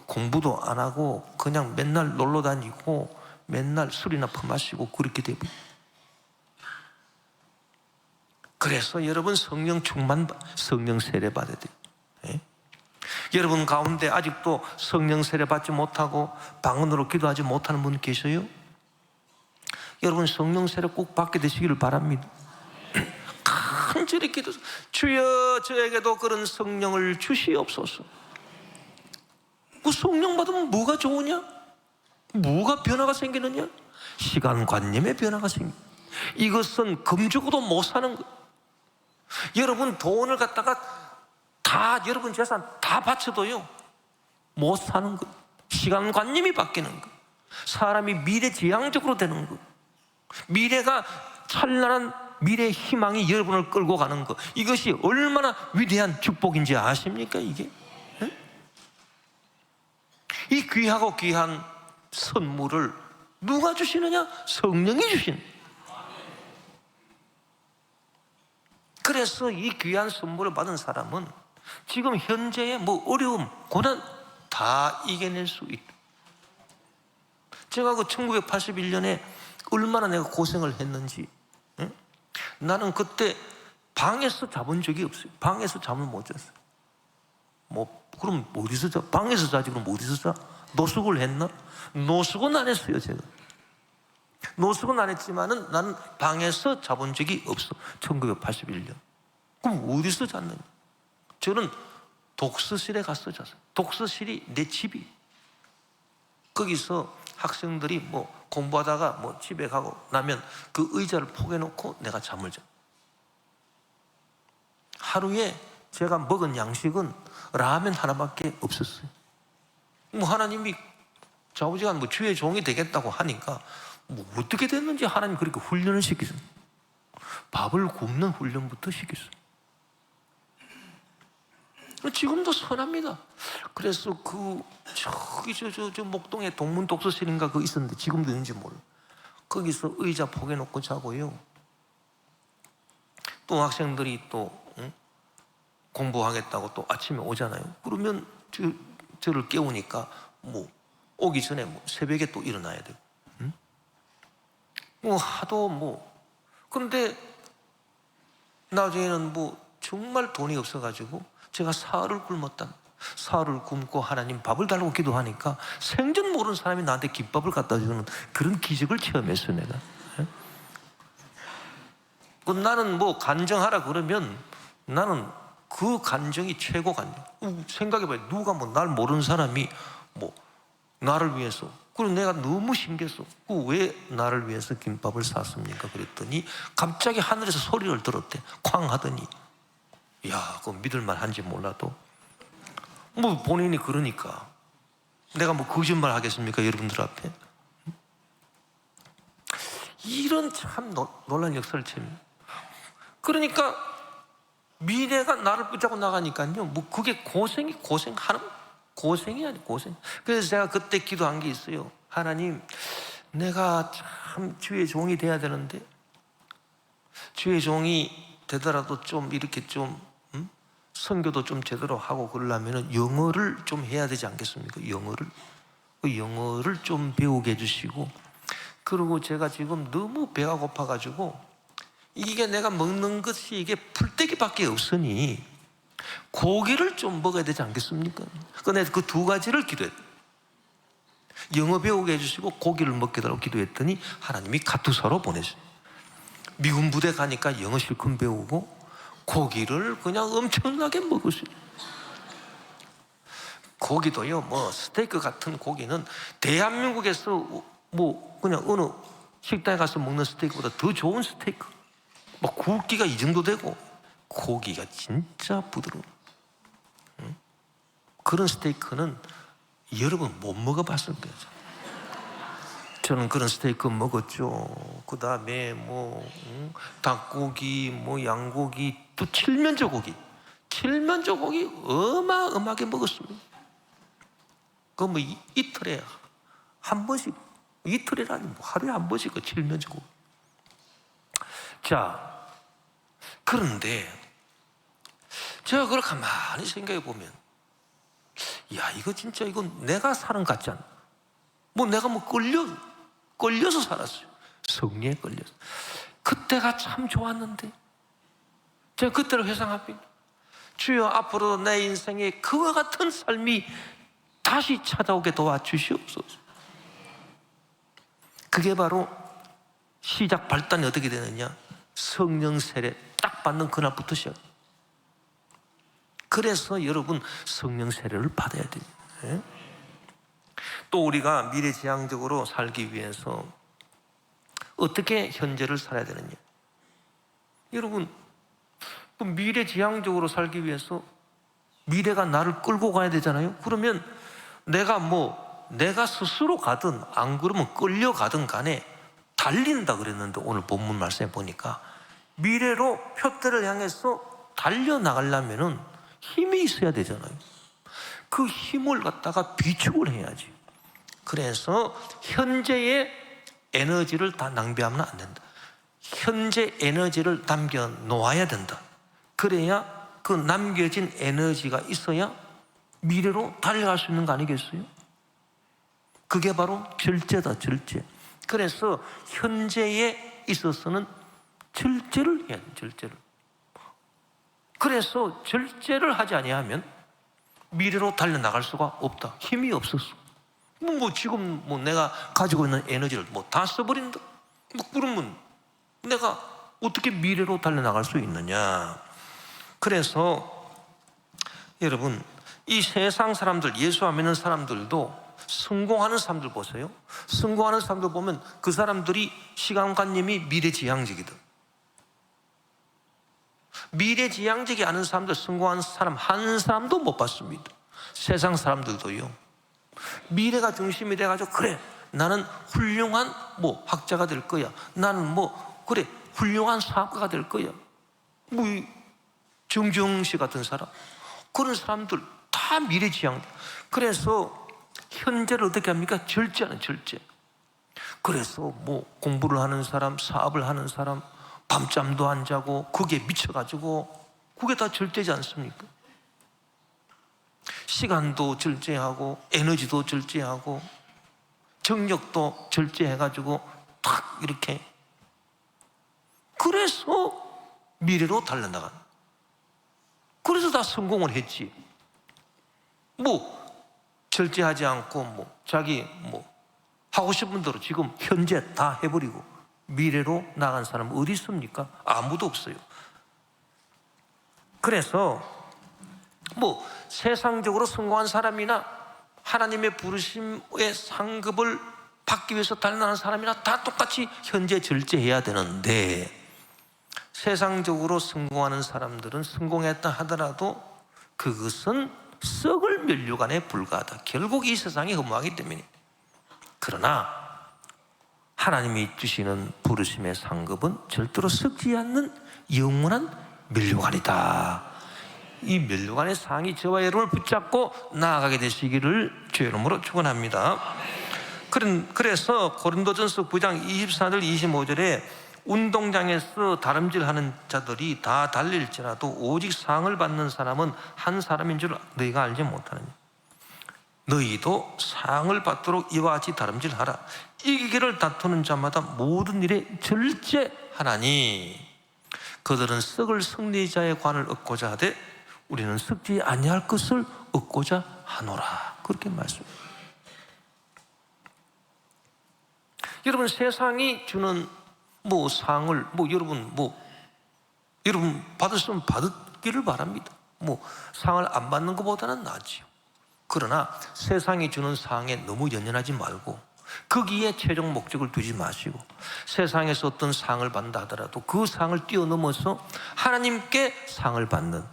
공부도 안 하고 그냥 맨날 놀러 다니고 맨날 술이나 퍼마시고 그렇게 되고. 그래서 여러분, 성령 충만, 성령 세례 받아야 돼요. 예? 여러분 가운데 아직도 성령 세례 받지 못하고 방언으로 기도하지 못하는 분 계셔요? 여러분, 성령 세례 꼭 받게 되시기를 바랍니다. 간절히 기도, 주여 저에게도 그런 성령을 주시옵소서. 그 성령 받으면 뭐가 좋으냐? 뭐가 변화가 생기느냐? 시간관념의 변화가 생겨. 이것은 금주고도 못 사는 거. 여러분 돈을 갖다가 다, 여러분 재산 다 바쳐도요 못 사는 거. 시간관념이 바뀌는 거. 사람이 미래지향적으로 되는 거. 미래가 찬란한 미래 희망이 여러분을 끌고 가는 것, 이것이 얼마나 위대한 축복인지 아십니까? 이게 이 귀하고 귀한 선물을 누가 주시느냐? 성령이 주신. 그래서 이 귀한 선물을 받은 사람은 지금 현재의 뭐 어려움, 고난 다 이겨낼 수 있다. 제가 그 1981년에 얼마나 내가 고생을 했는지, 응? 나는 그때 방에서 자본 적이 없어요. 방에서 잠을 못 잤어요. 뭐 그럼 어디서 자? 방에서 자지 그럼 어디서 자? 노숙을 했나? 노숙은 안 했어요. 제가 노숙은 안 했지만은 나는 방에서 자본 적이 없어. 1981년. 그럼 어디서 잤느냐? 저는 독서실에 가서 잤어요. 독서실이 내 집이. 거기서 학생들이 뭐 공부하다가 뭐 집에 가고 나면 그 의자를 포개놓고 내가 잠을 자. 하루에 제가 먹은 양식은 라면 하나밖에 없었어요. 뭐 하나님이 좌우지간 뭐 주의 종이 되겠다고 하니까 뭐 어떻게 됐는지 하나님 그렇게 훈련을 시키셨어요. 밥을 굽는 훈련부터 시켰어요. 지금도 선합니다. 그래서 저기 저 목동에 동문 독서실인가 그거 있었는데 지금도 있는지 몰라. 거기서 의자 포개놓고 자고요. 또 학생들이 또 공부하겠다고 또 아침에 오잖아요. 그러면 저를 깨우니까 뭐 오기 전에 뭐 새벽에 또 일어나야 되고, 뭐 하도 뭐. 그런데 나중에는 뭐 정말 돈이 없어가지고 제가 사흘을 굶었다. 사흘을 굶고 하나님 밥을 달라고 기도하니까 생전 모르는 사람이 나한테 김밥을 갖다 주는 그런 기적을 체험했어요. 내가. 나는 뭐 간증하라 그러면 나는 그 간증이 최고 간증. 생각해봐요. 누가 뭐 날 모르는 사람이 뭐 나를 위해서, 그리고 내가 너무 신기했어. 왜 나를 위해서 김밥을 샀습니까? 그랬더니 갑자기 하늘에서 소리를 들었대. 쾅 하더니, 야, 그거 믿을만 한지 몰라도 뭐 본인이 그러니까 내가 뭐 거짓말 하겠습니까? 여러분들 앞에. 이런 참 놀라운 역사를 체험. 그러니까 미래가 나를 붙잡고 나가니까요, 뭐 그게 고생이 아니 고생. 그래서 제가 그때 기도한 게 있어요. 하나님, 내가 참 주의 종이 돼야 되는데, 주의 종이 되더라도 좀 이렇게 좀 선교도 좀 제대로 하고 그러려면 영어를 좀 해야 되지 않겠습니까? 영어를 좀 배우게 해주시고, 그리고 제가 지금 너무 배가 고파가지고 이게 내가 먹는 것이 이게 풀떼기밖에 없으니 고기를 좀 먹어야 되지 않겠습니까? 근데 그 두 가지를 기도했어요. 영어 배우게 해주시고 고기를 먹게 해달라고 기도했더니 하나님이 가투사로 보내셔요. 미군 부대 가니까 영어 실컷 배우고 고기를 그냥 엄청나게 먹었어요. 고기도요, 뭐 스테이크 같은 고기는 대한민국에서 뭐 그냥 어느 식당에 가서 먹는 스테이크보다 더 좋은 스테이크, 막 굵기가 이 정도 되고 고기가 진짜 부드러워. 그런 스테이크는 여러분 못 먹어봤을 거예요. 저는 그런 스테이크 먹었죠. 그 다음에 뭐 닭고기, 뭐 양고기, 또 칠면조 고기, 7만 고기 어마어마하게 먹었습니다. 그 뭐 이틀에 한 번씩, 이틀이라니 뭐 하루에 한 번씩 그 7만 고기. 자, 그런데 제가 그걸 가만히 생각해 보면, 야, 이거 진짜 이건 내가 사는 것 같지 않나? 뭐 내가 뭐 끌려서 살았어요. 성리에 끌려서. 그때가 참 좋았는데 제가 그때를 회상합니다. 주여, 앞으로 내 인생에 그와 같은 삶이 다시 찾아오게 도와주시옵소서. 그게 바로 시작 발단이 어떻게 되느냐? 성령 세례 딱 받는 그날부터 시작. 그래서 여러분 성령 세례를 받아야 돼요. 또 우리가 미래지향적으로 살기 위해서 어떻게 현재를 살아야 되느냐? 여러분, 미래지향적으로 살기 위해서 미래가 나를 끌고 가야 되잖아요. 그러면 내가 스스로 가든 안 그러면 끌려가든 간에 달린다 그랬는데, 오늘 본문 말씀에 보니까 미래로 표대를 향해서 달려나가려면은 힘이 있어야 되잖아요. 그 힘을 갖다가 비축을 해야지. 그래서 현재의 에너지를 다 낭비하면 안 된다. 현재 에너지를 남겨 놓아야 된다. 그래야 그 남겨진 에너지가 있어야 미래로 달려갈 수 있는 거 아니겠어요? 그게 바로 절제다, 절제. 그래서 현재에 있어서는 절제를 해야 돼, 절제를. 그래서 절제를 하지 아니하면 미래로 달려나갈 수가 없다. 힘이 없었어. 지금 내가 가지고 있는 에너지를 다 써버린다. 그러면 내가 어떻게 미래로 달려나갈 수 있느냐. 그래서 여러분, 이 세상 사람들, 예수 안 믿는 사람들도 성공하는 사람들 보세요. 성공하는 사람들 보면 그 사람들이 시간관념이 미래지향적이다. 미래지향적이 않은 사람들, 성공하는 사람 한 사람도 못 봤습니다. 세상 사람들도요. 미래가 중심이 돼가지고, 그래, 나는 훌륭한 학자가 될 거야. 나는 그래, 훌륭한 사업가가 될 거야. 정주영 같은 사람, 그런 사람들 다 미래지향. 그래서 현재를 어떻게 합니까? 절제하는, 절제. 그래서 공부를 하는 사람, 사업을 하는 사람, 밤잠도 안 자고 그게 미쳐가지고, 그게 다 절제지 않습니까? 시간도 절제하고 에너지도 절제하고 정력도 절제해가지고 탁 이렇게. 그래서 미래로 달려나간. 그래서 다 성공을 했지. 절제하지 않고 자기 하고 싶은 대로 지금 현재 다 해버리고 미래로 나간 사람 어디 있습니까? 아무도 없어요. 그래서 세상적으로 성공한 사람이나 하나님의 부르심의 상급을 받기 위해서 달려나는 사람이나 다 똑같이 현재 절제해야 되는데, 세상적으로 성공하는 사람들은 성공했다 하더라도 그것은 썩을 면류관에 불과하다. 결국 이 세상이 허무하기 때문에. 그러나 하나님이 주시는 부르심의 상급은 절대로 썩지 않는 영원한 면류관이다. 이 면류관의 상이 저와 여러분을 붙잡고 나아가게 되시기를 주의 이름으로 축원합니다. 그래서 고린도전서 9장 24절 25절에 운동장에서 다름질하는 자들이 다 달릴지라도 오직 상을 받는 사람은 한 사람인 줄 너희가 알지 못하느냐. 너희도 상을 받도록 이와 같이 다름질하라. 이기기를 다투는 자마다 모든 일에 절제하나니 그들은 썩을 승리자의 관을 얻고자 하되 우리는 썩지 아니할 것을 얻고자 하노라. 그렇게 말씀합니다. 여러분, 세상이 주는 상을 여러분 받으시면 받기를 바랍니다. 상을 안 받는 것보다는 낫지요. 그러나 세상이 주는 상에 너무 연연하지 말고 거기에 최종 목적을 두지 마시고, 세상에서 어떤 상을 받는다 하더라도 그 상을 뛰어넘어서 하나님께 상을 받는,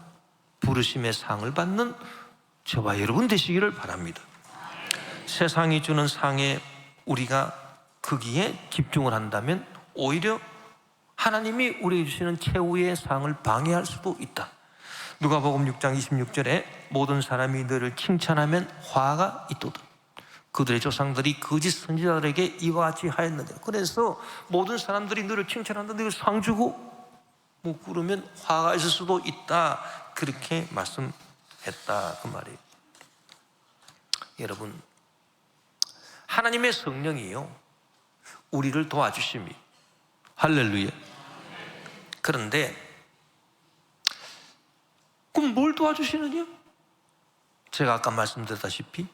부르심의 상을 받는 저와 여러분 되시기를 바랍니다. 세상이 주는 상에 우리가 거기에 집중을 한다면 오히려 하나님이 우리에게 주시는 최후의 상을 방해할 수도 있다. 누가복음 6장 26절에 모든 사람이 너를 칭찬하면 화가 있도다. 그들의 조상들이 거짓 선지자들에게 이와 같이 하였느니라. 그래서 모든 사람들이 너를 칭찬한다, 너를 상 주고 뭐 그러면 화가 있을 수도 있다, 그렇게 말씀했다 그 말이에요. 여러분, 하나님의 성령이요 우리를 도와주십니다. 할렐루야. 그런데 그럼 뭘 도와주시느냐? 제가 아까 말씀드렸다시피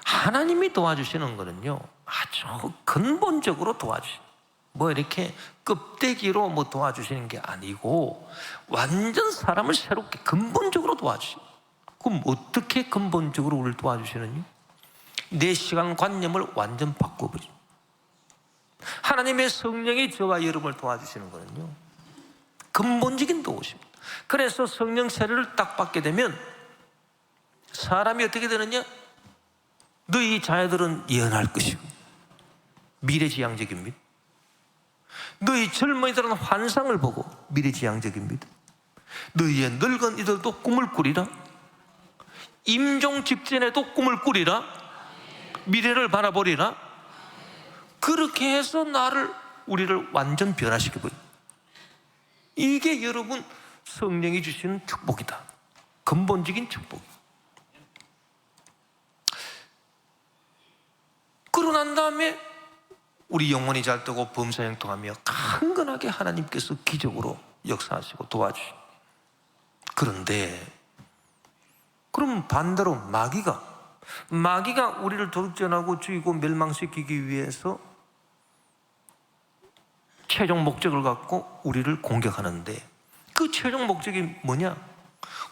하나님이 도와주시는 거는요 아주 근본적으로 도와주시는, 뭐 이렇게 껍데기로 뭐 도와주시는 게 아니고 완전 사람을 새롭게 근본적으로 도와주시는. 그럼 어떻게 근본적으로 우리를 도와주시느냐? 내 시간관념을 완전 바꿔버리죠. 하나님의 성령이 저와 여러분을 도와주시는 거는요 근본적인 도우십니다. 그래서 성령 세례를 딱 받게 되면 사람이 어떻게 되느냐? 너희 자녀들은 예언할 것이고 미래지향적입니다. 너희 젊은이들은 환상을 보고 미래지향적입니다. 너희의 늙은 이들도 꿈을 꾸리라. 임종 직전에도 꿈을 꾸리라. 미래를 바라보리라. 그렇게 해서 우리를 완전 변화시켜버려요. 이게 여러분 성령이 주시는 축복이다. 근본적인 축복. 그러고 난 다음에 우리 영혼이 잘 되고 범사 형통하며 강건하게 하나님께서 기적으로 역사하시고 도와주시고. 그런데 그럼 반대로 마귀가 우리를 도둑질하고 죽이고 멸망시키기 위해서 최종 목적을 갖고 우리를 공격하는데, 그 최종 목적이 뭐냐?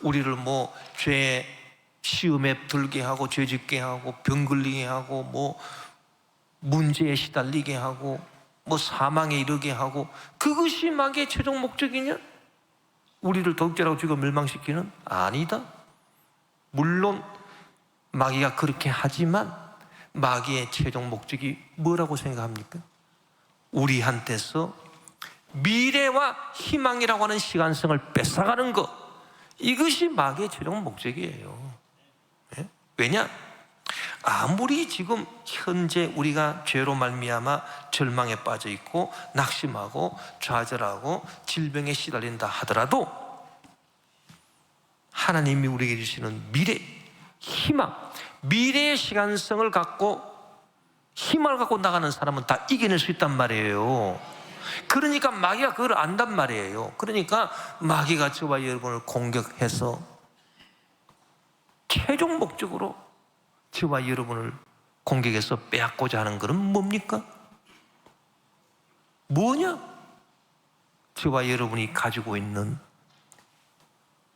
우리를 뭐 죄 시험에 들게 하고 죄 짓게 하고 병 걸리게 하고 뭐 문제에 시달리게 하고 뭐 사망에 이르게 하고, 그것이 마귀의 최종 목적이냐? 우리를 도둑질하고 죽이고 멸망시키는? 아니다. 물론 마귀가 그렇게 하지만 마귀의 최종 목적이 뭐라고 생각합니까? 우리한테서 미래와 희망이라고 하는 시간성을 뺏어가는 것, 이것이 마귀의 최종 목적이에요. 네? 왜냐? 아무리 지금 현재 우리가 죄로 말미암아 절망에 빠져 있고 낙심하고 좌절하고 질병에 시달린다 하더라도 하나님이 우리에게 주시는 미래, 희망, 미래의 시간성을 갖고 희망을 갖고 나가는 사람은 다 이겨낼 수 있단 말이에요. 그러니까 마귀가 그걸 안단 말이에요. 그러니까 마귀가 저와 여러분을 공격해서 최종 목적으로 저와 여러분을 공격해서 빼앗고자 하는 것은 뭡니까? 뭐냐? 저와 여러분이 가지고 있는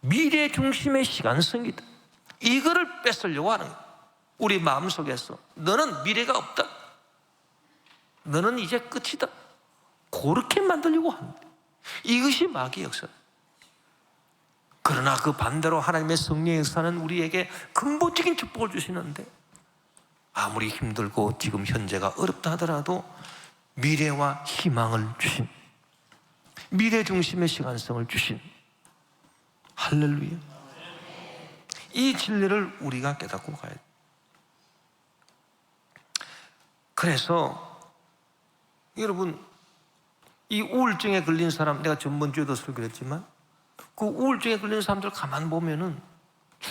미래 중심의 시간성이다. 이거를 뺏으려고 하는 거야. 우리 마음속에서 너는 미래가 없다, 너는 이제 끝이다, 그렇게 만들려고 합니다. 이것이 마귀의 역사. 그러나 그 반대로 하나님의 성령의 역사는 우리에게 근본적인 축복을 주시는데, 아무리 힘들고 지금 현재가 어렵다 하더라도 미래와 희망을 주신, 미래 중심의 시간성을 주신, 할렐루야. 이 진리를 우리가 깨닫고 가야 돼. 그래서 여러분, 이 우울증에 걸린 사람, 내가 전번주에도 설교했지만 그 우울증에 걸린 사람들 가만 보면은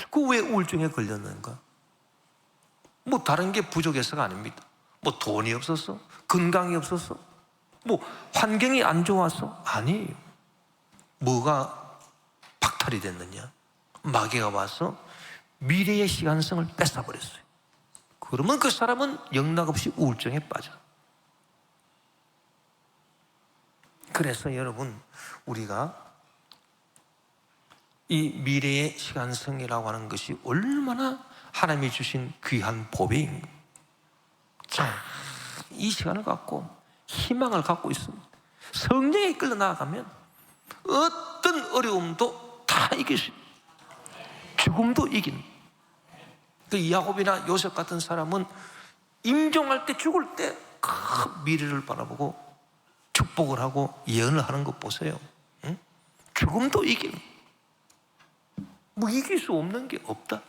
그 왜 우울증에 걸렸는가? 뭐 다른 게 부족해서가 아닙니다. 뭐 돈이 없었어? 건강이 없었어? 뭐 환경이 안 좋아서? 아니에요. 뭐가 박탈이 됐느냐? 마귀가 와서 미래의 시간성을 뺏어버렸어요. 그러면 그 사람은 영락없이 우울증에 빠져. 그래서 여러분, 우리가 이 미래의 시간성이라고 하는 것이 얼마나 하나님이 주신 귀한 보배인가. 자, 이 시간을 갖고 희망을 갖고 있습니다. 성령에 이끌려 나아가면 어떤 어려움도 다 이길 수 있습니다. 죽음도 이긴. 그 야곱이나 요셉 같은 사람은 임종할 때, 죽을 때 큰 미래를 바라보고 축복을 하고 예언을 하는 것 보세요. 응? 죽음도 이기는. 뭐 이길 수 없는 게 없다.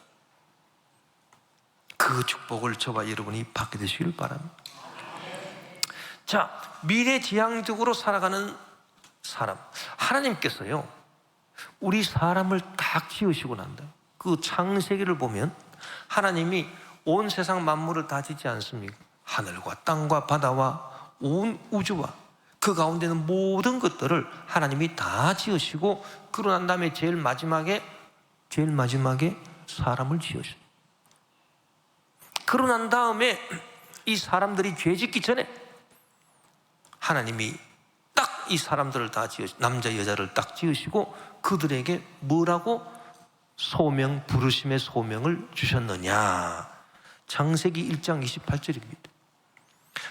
그 축복을 저와 여러분이 받게 되시길 바랍니다. 자, 미래지향적으로 살아가는 사람, 하나님께서요 우리 사람을 딱 지으시고 난다. 그 창세기를 보면 하나님이 온 세상 만물을 다 짓지 않습니까? 하늘과 땅과 바다와 온 우주와 그 가운데 있는 모든 것들을 하나님이 다 지으시고, 그러고 난 다음에 제일 마지막에 사람을 지으셨어요. 그러고 난 다음에 이 사람들이 죄 짓기 전에 하나님이 딱 이 사람들을 다 남자 여자를 딱 지으시고 그들에게 뭐라고 소명, 부르심의 소명을 주셨느냐. 창세기 1장 28절입니다.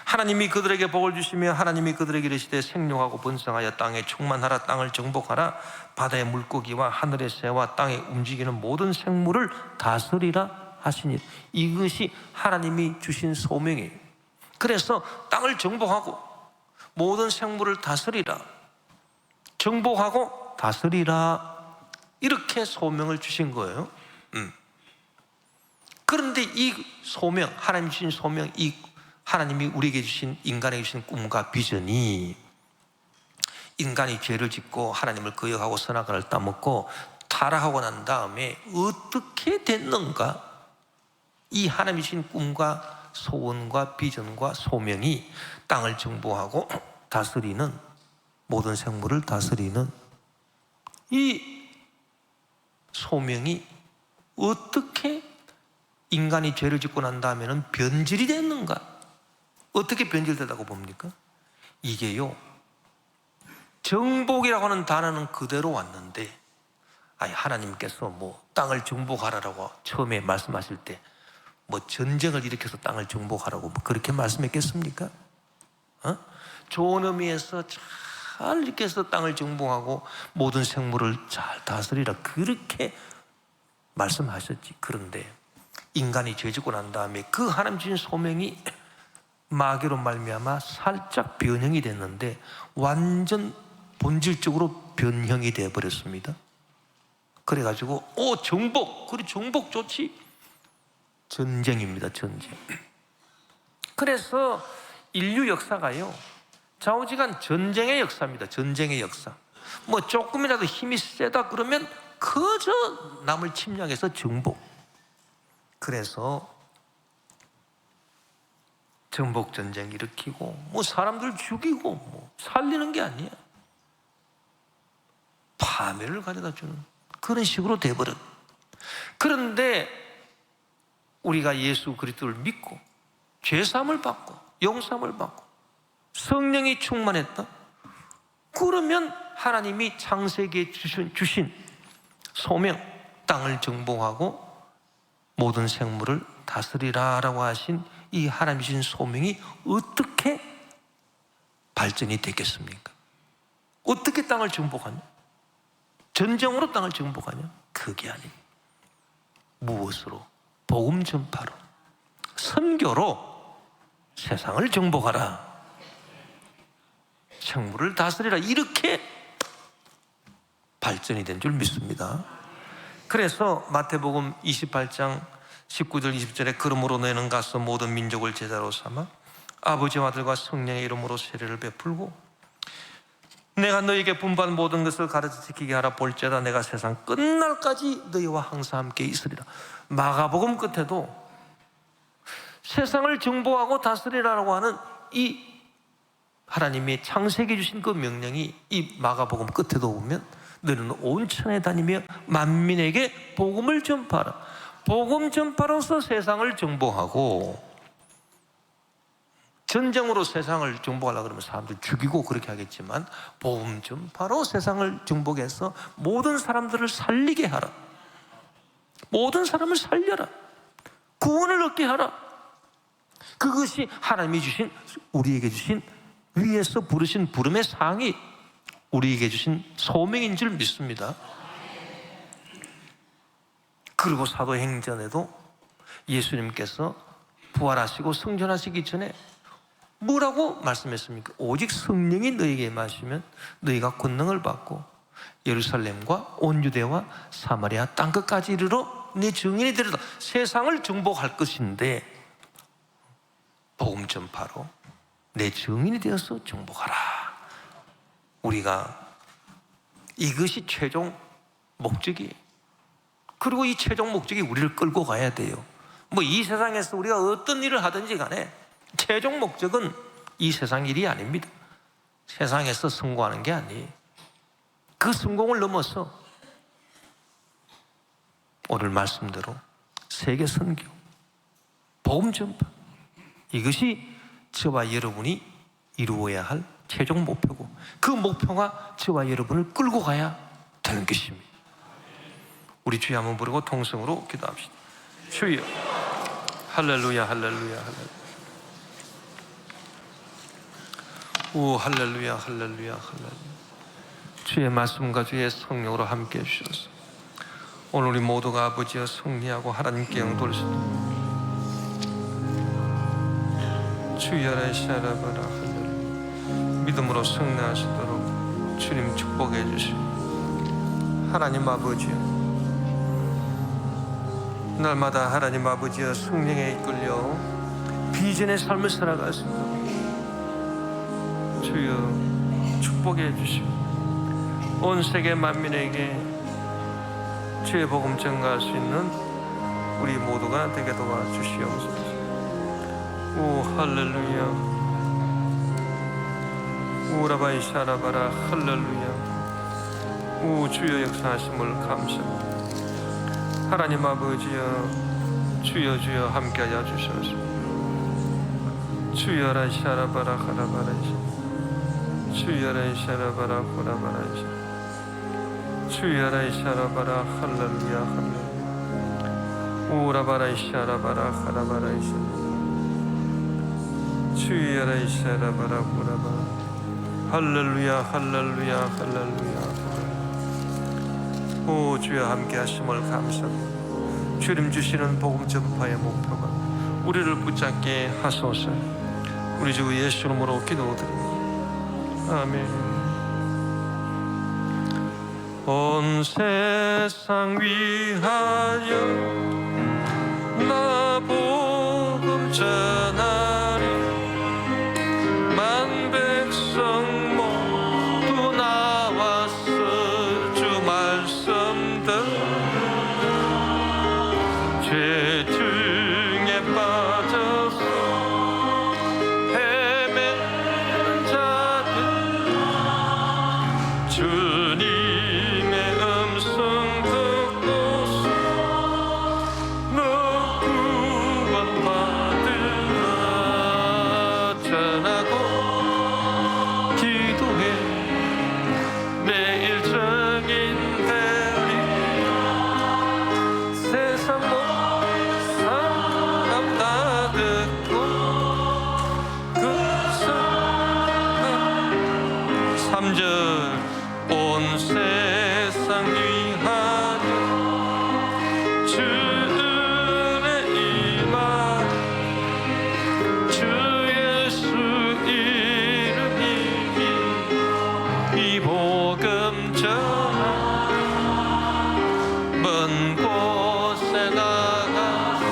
하나님이 그들에게 복을 주시며 하나님이 그들에게 이르시되 생육하고 번성하여 땅에 충만하라. 땅을 정복하라. 바다의 물고기와 하늘의 새와 땅에 움직이는 모든 생물을 다스리라 하시니, 이것이 하나님이 주신 소명이에요. 그래서 땅을 정복하고 모든 생물을 다스리라, 정복하고 다스리라, 이렇게 소명을 주신 거예요. 그런데 이 소명, 하나님 주신 소명, 이 하나님이 우리에게 주신, 인간에게 주신 꿈과 비전이, 인간이 죄를 짓고 하나님을 거역하고 선악과를 따먹고 타락하고 난 다음에 어떻게 됐는가, 이 하나님이 주신 꿈과 소원과 비전과 소명이 땅을 정복하고 다스리는, 모든 생물을 다스리는 이 소명이 어떻게 인간이 죄를 짓고 난 다음에는 변질이 됐는가? 어떻게 변질되다고 봅니까? 이게요, 정복이라고 하는 단어는 그대로 왔는데, 아니 하나님께서 뭐 땅을 정복하라고 처음에 말씀하실 때 뭐 전쟁을 일으켜서 땅을 정복하라고 뭐 그렇게 말씀했겠습니까? 좋은 의미에서 잘 이렇게 해서 땅을 정복하고 모든 생물을 잘 다스리라, 그렇게 말씀하셨지. 그런데 인간이 죄 짓고 난 다음에 그 하나님 주신 소명이 마귀로 말미암아 살짝 변형이 됐는데 완전 본질적으로 변형이 되어버렸습니다. 그래가지고 정복, 그래 정복 좋지, 전쟁입니다. 전쟁. 그래서 인류 역사가요 좌우지간 전쟁의 역사입니다. 전쟁의 역사. 뭐 조금이라도 힘이 세다 그러면 그저 남을 침략해서 정복. 그래서 정복 전쟁 일으키고 뭐 사람들 죽이고 뭐 살리는 게 아니야, 파멸을 가져다 주는 그런 식으로 돼버렸. 그런데 우리가 예수 그리스도를 믿고 죄사함을 받고 용서함을 받고 성령이 충만했다, 그러면 하나님이 창세기에 주신 소명, 땅을 정복하고 모든 생물을 다스리라라고 하신 이 하나님이 주신 소명이 어떻게 발전이 되겠습니까? 어떻게 땅을 정복하냐? 전쟁으로 땅을 정복하냐? 그게 아닙니다. 무엇으로? 복음 전파로, 선교로 세상을 정복하라, 생물을 다스리라, 이렇게 발전이 된 줄 믿습니다. 그래서 마태복음 28장 19절 20절에 그러므로 너희는 가서 모든 민족을 제자로 삼아 아버지와 아들과 성령의 이름으로 세례를 베풀고 내가 너희에게 분부한 모든 것을 가르쳐 지키게 하라. 볼지어다 내가 세상 끝날까지 너희와 항상 함께 있으리라. 마가복음 끝에도 세상을 정복하고 다스리라고 하는 이 하나님의 창세기 주신 그 명령이 이 마가복음 끝에도 보면 너희는 온 천에 다니며 만민에게 복음을 전파하라. 복음 전파로서 세상을 정복하고, 전쟁으로 세상을 정복하려고 그러면 사람들 죽이고 그렇게 하겠지만 복음 전파로 세상을 정복해서 모든 사람들을 살리게 하라. 모든 사람을 살려라. 구원을 얻게 하라. 그것이 하나님이 주신, 우리에게 주신, 위에서 부르신 부름의 상이 우리에게 주신 소명인 줄 믿습니다. 그리고 사도행전에도 예수님께서 부활하시고 승천하시기 전에 뭐라고 말씀했습니까? 오직 성령이 너희에게 임하시면 너희가 권능을 받고 예루살렘과 온 유대와 사마리아 땅끝까지 이르러 네 증인이 되리라. 세상을 정복할 것인데 복음 전파로 내 증인이 되어서 정복하라. 우리가 이것이 최종 목적이에요. 그리고 이 최종 목적이 우리를 끌고 가야 돼요. 뭐 이 세상에서 우리가 어떤 일을 하든지 간에 최종 목적은 이 세상 일이 아닙니다. 세상에서 성공하는 게 아니에요. 그 성공을 넘어서 오늘 말씀대로 세계 선교, 복음 전파, 이것이 저와 여러분이 이루어야 할 최종 목표고, 그 목표가 저와 여러분을 끌고 가야 되는 것입니다. 우리 주여 한번 부르고 통성으로 기도합시다. 주여, 할렐루야, 할렐루야, 할렐루야. 오, 할렐루야, 할렐루야, 할렐루야. 주의 말씀과 주의 성령으로 함께 해주셔서 오늘 우리 모두가 아버지여 승리하고 하나님께 영돌리시도록 주여라 샤라바라 할렐루야. 믿음으로 승리하시도록 주님 축복해 주시고, 하나님 아버지여 날마다 하나님 아버지여 성령에 이끌려 비전의 삶을 살아가시고 주여 축복해 주시고 온 세계 만민에게 주의 복음 전가할 수 있는 우리 모두가 되게 도와주시옵소서. 오 할렐루야. 우라바이 샤라바라 할렐루야. 오 주여 역사하심을 감사합니다. 하나님 아버지여 주여 주여 함께하여 주셔서 주여라 샤라바라 하라바라이시 주여라 샤라바라 호라바라이시 주여라 샤라바라 할렐루야 할렐루야. 우라바라 샤라바라 하라바라이시 주여라 샤라바라 호라바라 할렐루야 할렐루야 할렐루야. 오 주여 함께 하심을 감사합니다. 주님 주시는 복음 전파의 목표가 우리를 붙잡게 하소서. 우리 주 예수 이름으로 기도드립니다. 아멘. 온 세상 위하여 나 복음 전하리. 만 백성 모두 나와서 주 말씀 죄 중에 빠져서 헤매는 자들 주님의 음성 듣고서 너 구원받으라 전하고 기도해 매일 정인 되리. 세상 온 세상 위하여 주 은혜 임하리. 주 예수 이름 이기 이 복음 전하 먼 곳에 나가서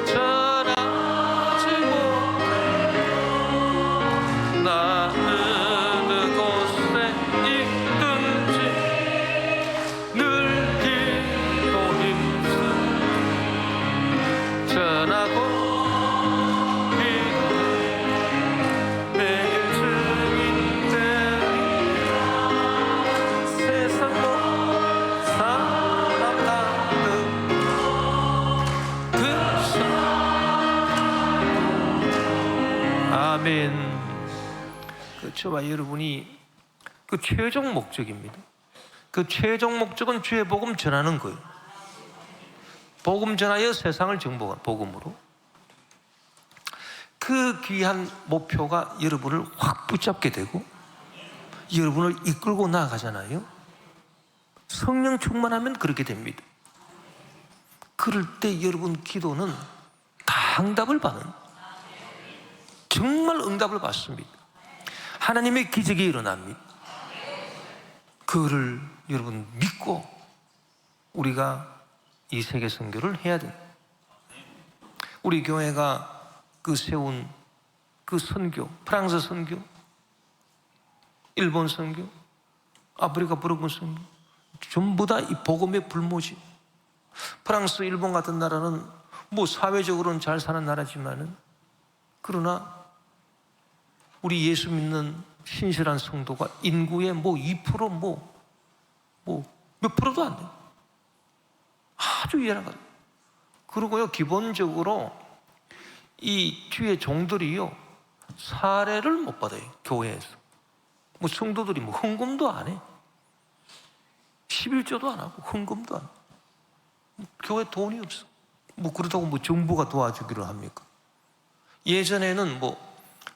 전하지 못해 나는 아멘. 저와 여러분이 그 최종 목적입니다. 그 최종 목적은 주의 복음 전하는 거예요. 복음 전하여 세상을 정복한 복음으로. 그 귀한 목표가 여러분을 확 붙잡게 되고 여러분을 이끌고 나아가잖아요. 성령 충만하면 그렇게 됩니다. 그럴 때 여러분 기도는 다 응답을 받는, 정말 응답을 받습니다. 하나님의 기적이 일어납니다. 그거를 여러분 믿고 우리가 이 세계 선교를 해야 됩니다. 우리 교회가 그 세운 그 선교, 프랑스 선교, 일본 선교, 아프리카 브로큰 선교, 전부 다 이 복음의 불모지. 프랑스, 일본 같은 나라는 뭐 사회적으로는 잘 사는 나라지만은, 그러나 우리 예수 믿는 신실한 성도가 인구의 뭐 2% 몇 프로도 안 돼요. 아주 열악하다. 그리고요, 기본적으로 이 주의 종들이요, 사례를 못 받아요. 교회에서 뭐 성도들이 뭐 헌금도 안 해, 11조도 안 하고 헌금도 안 해. 교회 돈이 없어. 뭐 그렇다고 뭐 정부가 도와주기를 합니까? 예전에는 뭐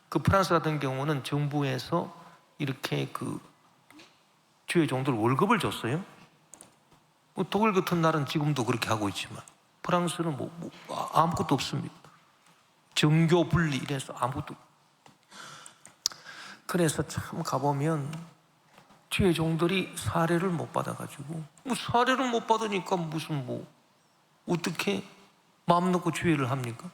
그 프랑스 같은 경우는 정부에서 이렇게 그 주의 종들 월급을 줬어요. 뭐 독일 같은 나라는 지금도 그렇게 하고 있지만 프랑스는 뭐 아무것도 없습니다. 정교 분리 이래서 아무것도. 그래서 참 가보면 주의 종들이 사례를 못 받아가지고, 뭐 사례를 못 받으니까 무슨 뭐 어떻게 마음 놓고 주의를 합니까?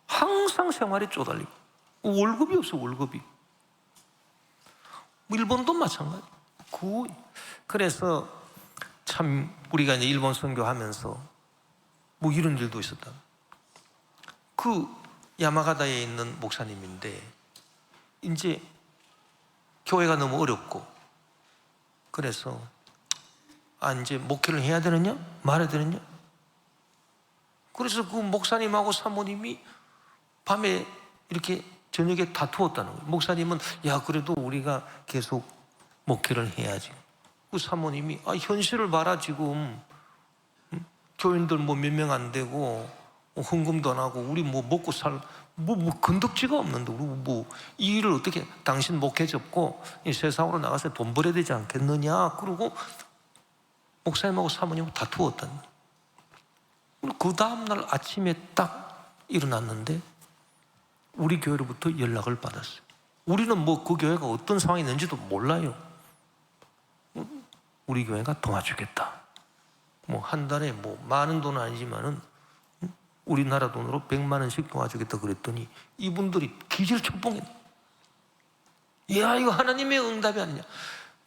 항상 생활에 쪼달리고 월급이 없어. 월급이. 일본도 마찬가지. 그래서 참 우리가 이제 일본 선교하면서 뭐 이런 일도 있었다. 그 야마가다에 있는 목사님인데 이제 교회가 너무 어렵고, 그래서 이제 목회를 해야 되느냐 말아야 되느냐. 그래서 그 목사님하고 사모님이 밤에 이렇게 저녁에 다투었다는 거예요. 목사님은 야, 그래도 우리가 계속 목회를 해야지. 그 사모님이 현실을 봐라. 지금 교인들 뭐 몇 명 안 되고 헌금도 안 하고 우리 뭐 먹고 살 건덕지가 없는데 우리 뭐 이 일을 어떻게, 당신 목회 접고 이 세상으로 나가서 돈 벌어야 되지 않겠느냐. 그러고 목사님하고 사모님하고 다투었다는 거예요. 그 다음날 아침에 딱 일어났는데 우리 교회로부터 연락을 받았어요. 우리는 뭐 그 교회가 어떤 상황이 있는지도 몰라요. 우리 교회가 도와주겠다. 뭐 한 달에 뭐 많은 돈은 아니지만은 우리나라 돈으로 100만 원씩 도와주겠다 그랬더니 이분들이 기절초봉했네. 야, 이거 하나님의 응답이 아니냐.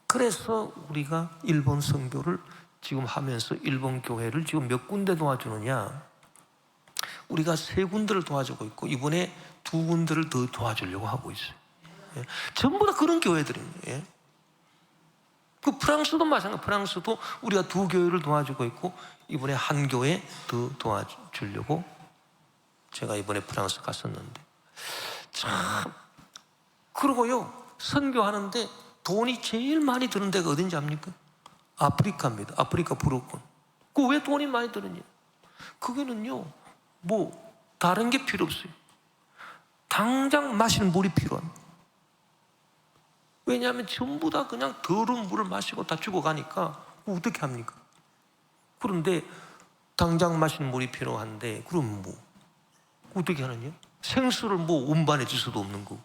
그래서 우리가 일본 선교를 지금 하면서 일본 교회를 지금 몇 군데 도와주느냐. 우리가 3군데를 도와주고 있고 이번에 2군데를 더 도와주려고 하고 있어요. 예. 전부 다 그런 교회들입니다. 예. 그 프랑스도 마찬가지. 프랑스도 우리가 2교회를 도와주고 있고 이번에 1교회 더 도와주려고 제가 이번에 프랑스 갔었는데, 참. 그러고요, 선교하는데 돈이 제일 많이 드는 데가 어딘지 압니까? 아프리카입니다. 아프리카 브로큰. 그 왜 돈이 많이 드느냐? 그거는요, 뭐 다른 게 필요 없어요. 당장 마실 물이 필요합니다. 왜냐하면 전부 다 그냥 더러운 물을 마시고 다 죽어가니까 어떻게 합니까? 그런데 당장 마실 물이 필요한데 그럼 뭐 어떻게 하느냐? 생수를 뭐 운반해 줄 수도 없는 거고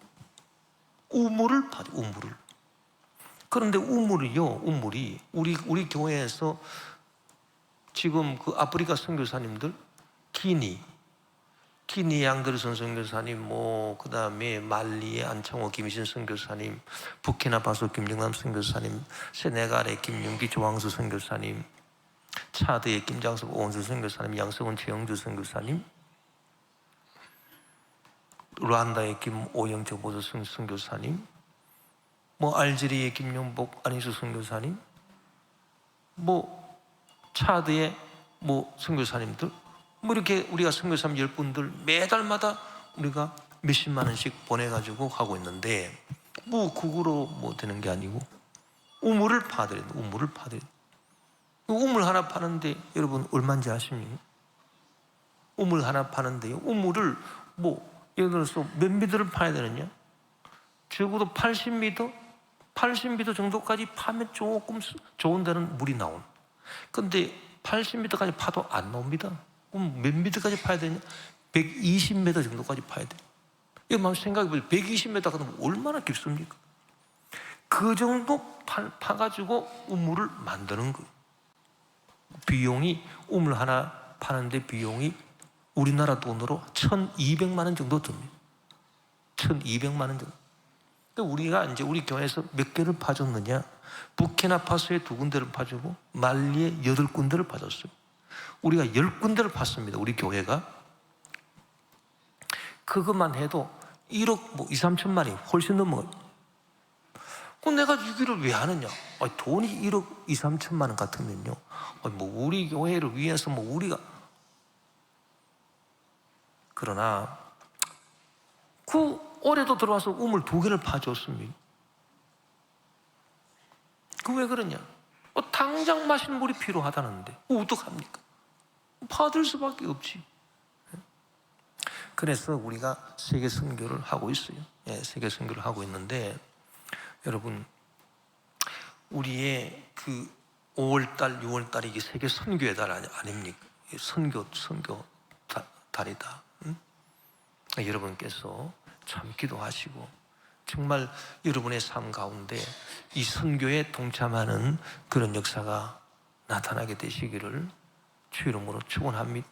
우물을 파죠. 우물을. 그런데 우물이 우리 교회에서 지금 그 아프리카 선교사님들, 기니 양들선 선교사님, 뭐 그다음에 말리의 안창호 김신 선교사님, 부키나파소 김정남 선교사님, 세네갈의 김윤기 조항수 선교사님, 차드의 김장섭 오원수 선교사님, 양성원 최영주 선교사님, 르완다의 김오영철 보조 선교사님, 뭐 알제리의 김용복 안희수 선교사님, 뭐 차드의 뭐 선교사님들, 뭐 이렇게 우리가 선교사님 10분들 매달마다 우리가 몇십만 원씩 보내가지고 하고 있는데, 뭐 그거로 뭐 되는 게 아니고 우물을 파드려야 돼. 우물을 파드려야 돼. 우물 하나 파는데 여러분 얼마인지 아십니까? 우물 하나 파는데요, 우물을 뭐 예를 들어서 몇 미터를 파야 되느냐? 적어도 80m 정도까지 파면 조금 좋은 데는 물이 나온. 근데 80m까지 파도 안 나옵니다. 그럼 몇 미터까지 파야 되냐? 120m 정도까지 파야 돼. 이거 한번 생각해 보세요. 120m 가면 얼마나 깊습니까? 그 정도 파가지고 우물을 만드는 거예요. 비용이 우물 하나 파는데 비용이 우리나라 돈으로 1,200만 원 정도 듭니다. 1,200만 원 정도. 그러니까 우리가 이제 우리 교회에서 몇 개를 파줬느냐? 부키나파소에 2군데를 파주고 말리에 8군데를 파줬어요. 우리가 10군데를 팠습니다. 우리 교회가. 그것만 해도 1억 뭐 2, 3천만이 훨씬 넘어요. 그럼 내가 유기를 왜 하느냐? 돈이 1억 2, 3천만 원 같으면요. 뭐 우리 교회를 위해서 뭐 우리가. 그러나 그 올해도 들어와서 우물 2개를 파줬습니다. 그 왜 그러냐? 당장 마시는 물이 필요하다는데 어떡합니까? 받을 수밖에 없지. 그래서 우리가 세계 선교를 하고 있어요. 세계 선교를 하고 있는데 여러분 우리의 그 5월달, 6월달이 이게 세계 선교의 달 아닙니까? 선교 달이다. 응? 여러분께서 참 기도하시고 정말 여러분의 삶 가운데 이 선교에 동참하는 그런 역사가 나타나게 되시기를 주 이름으로 축원합니다.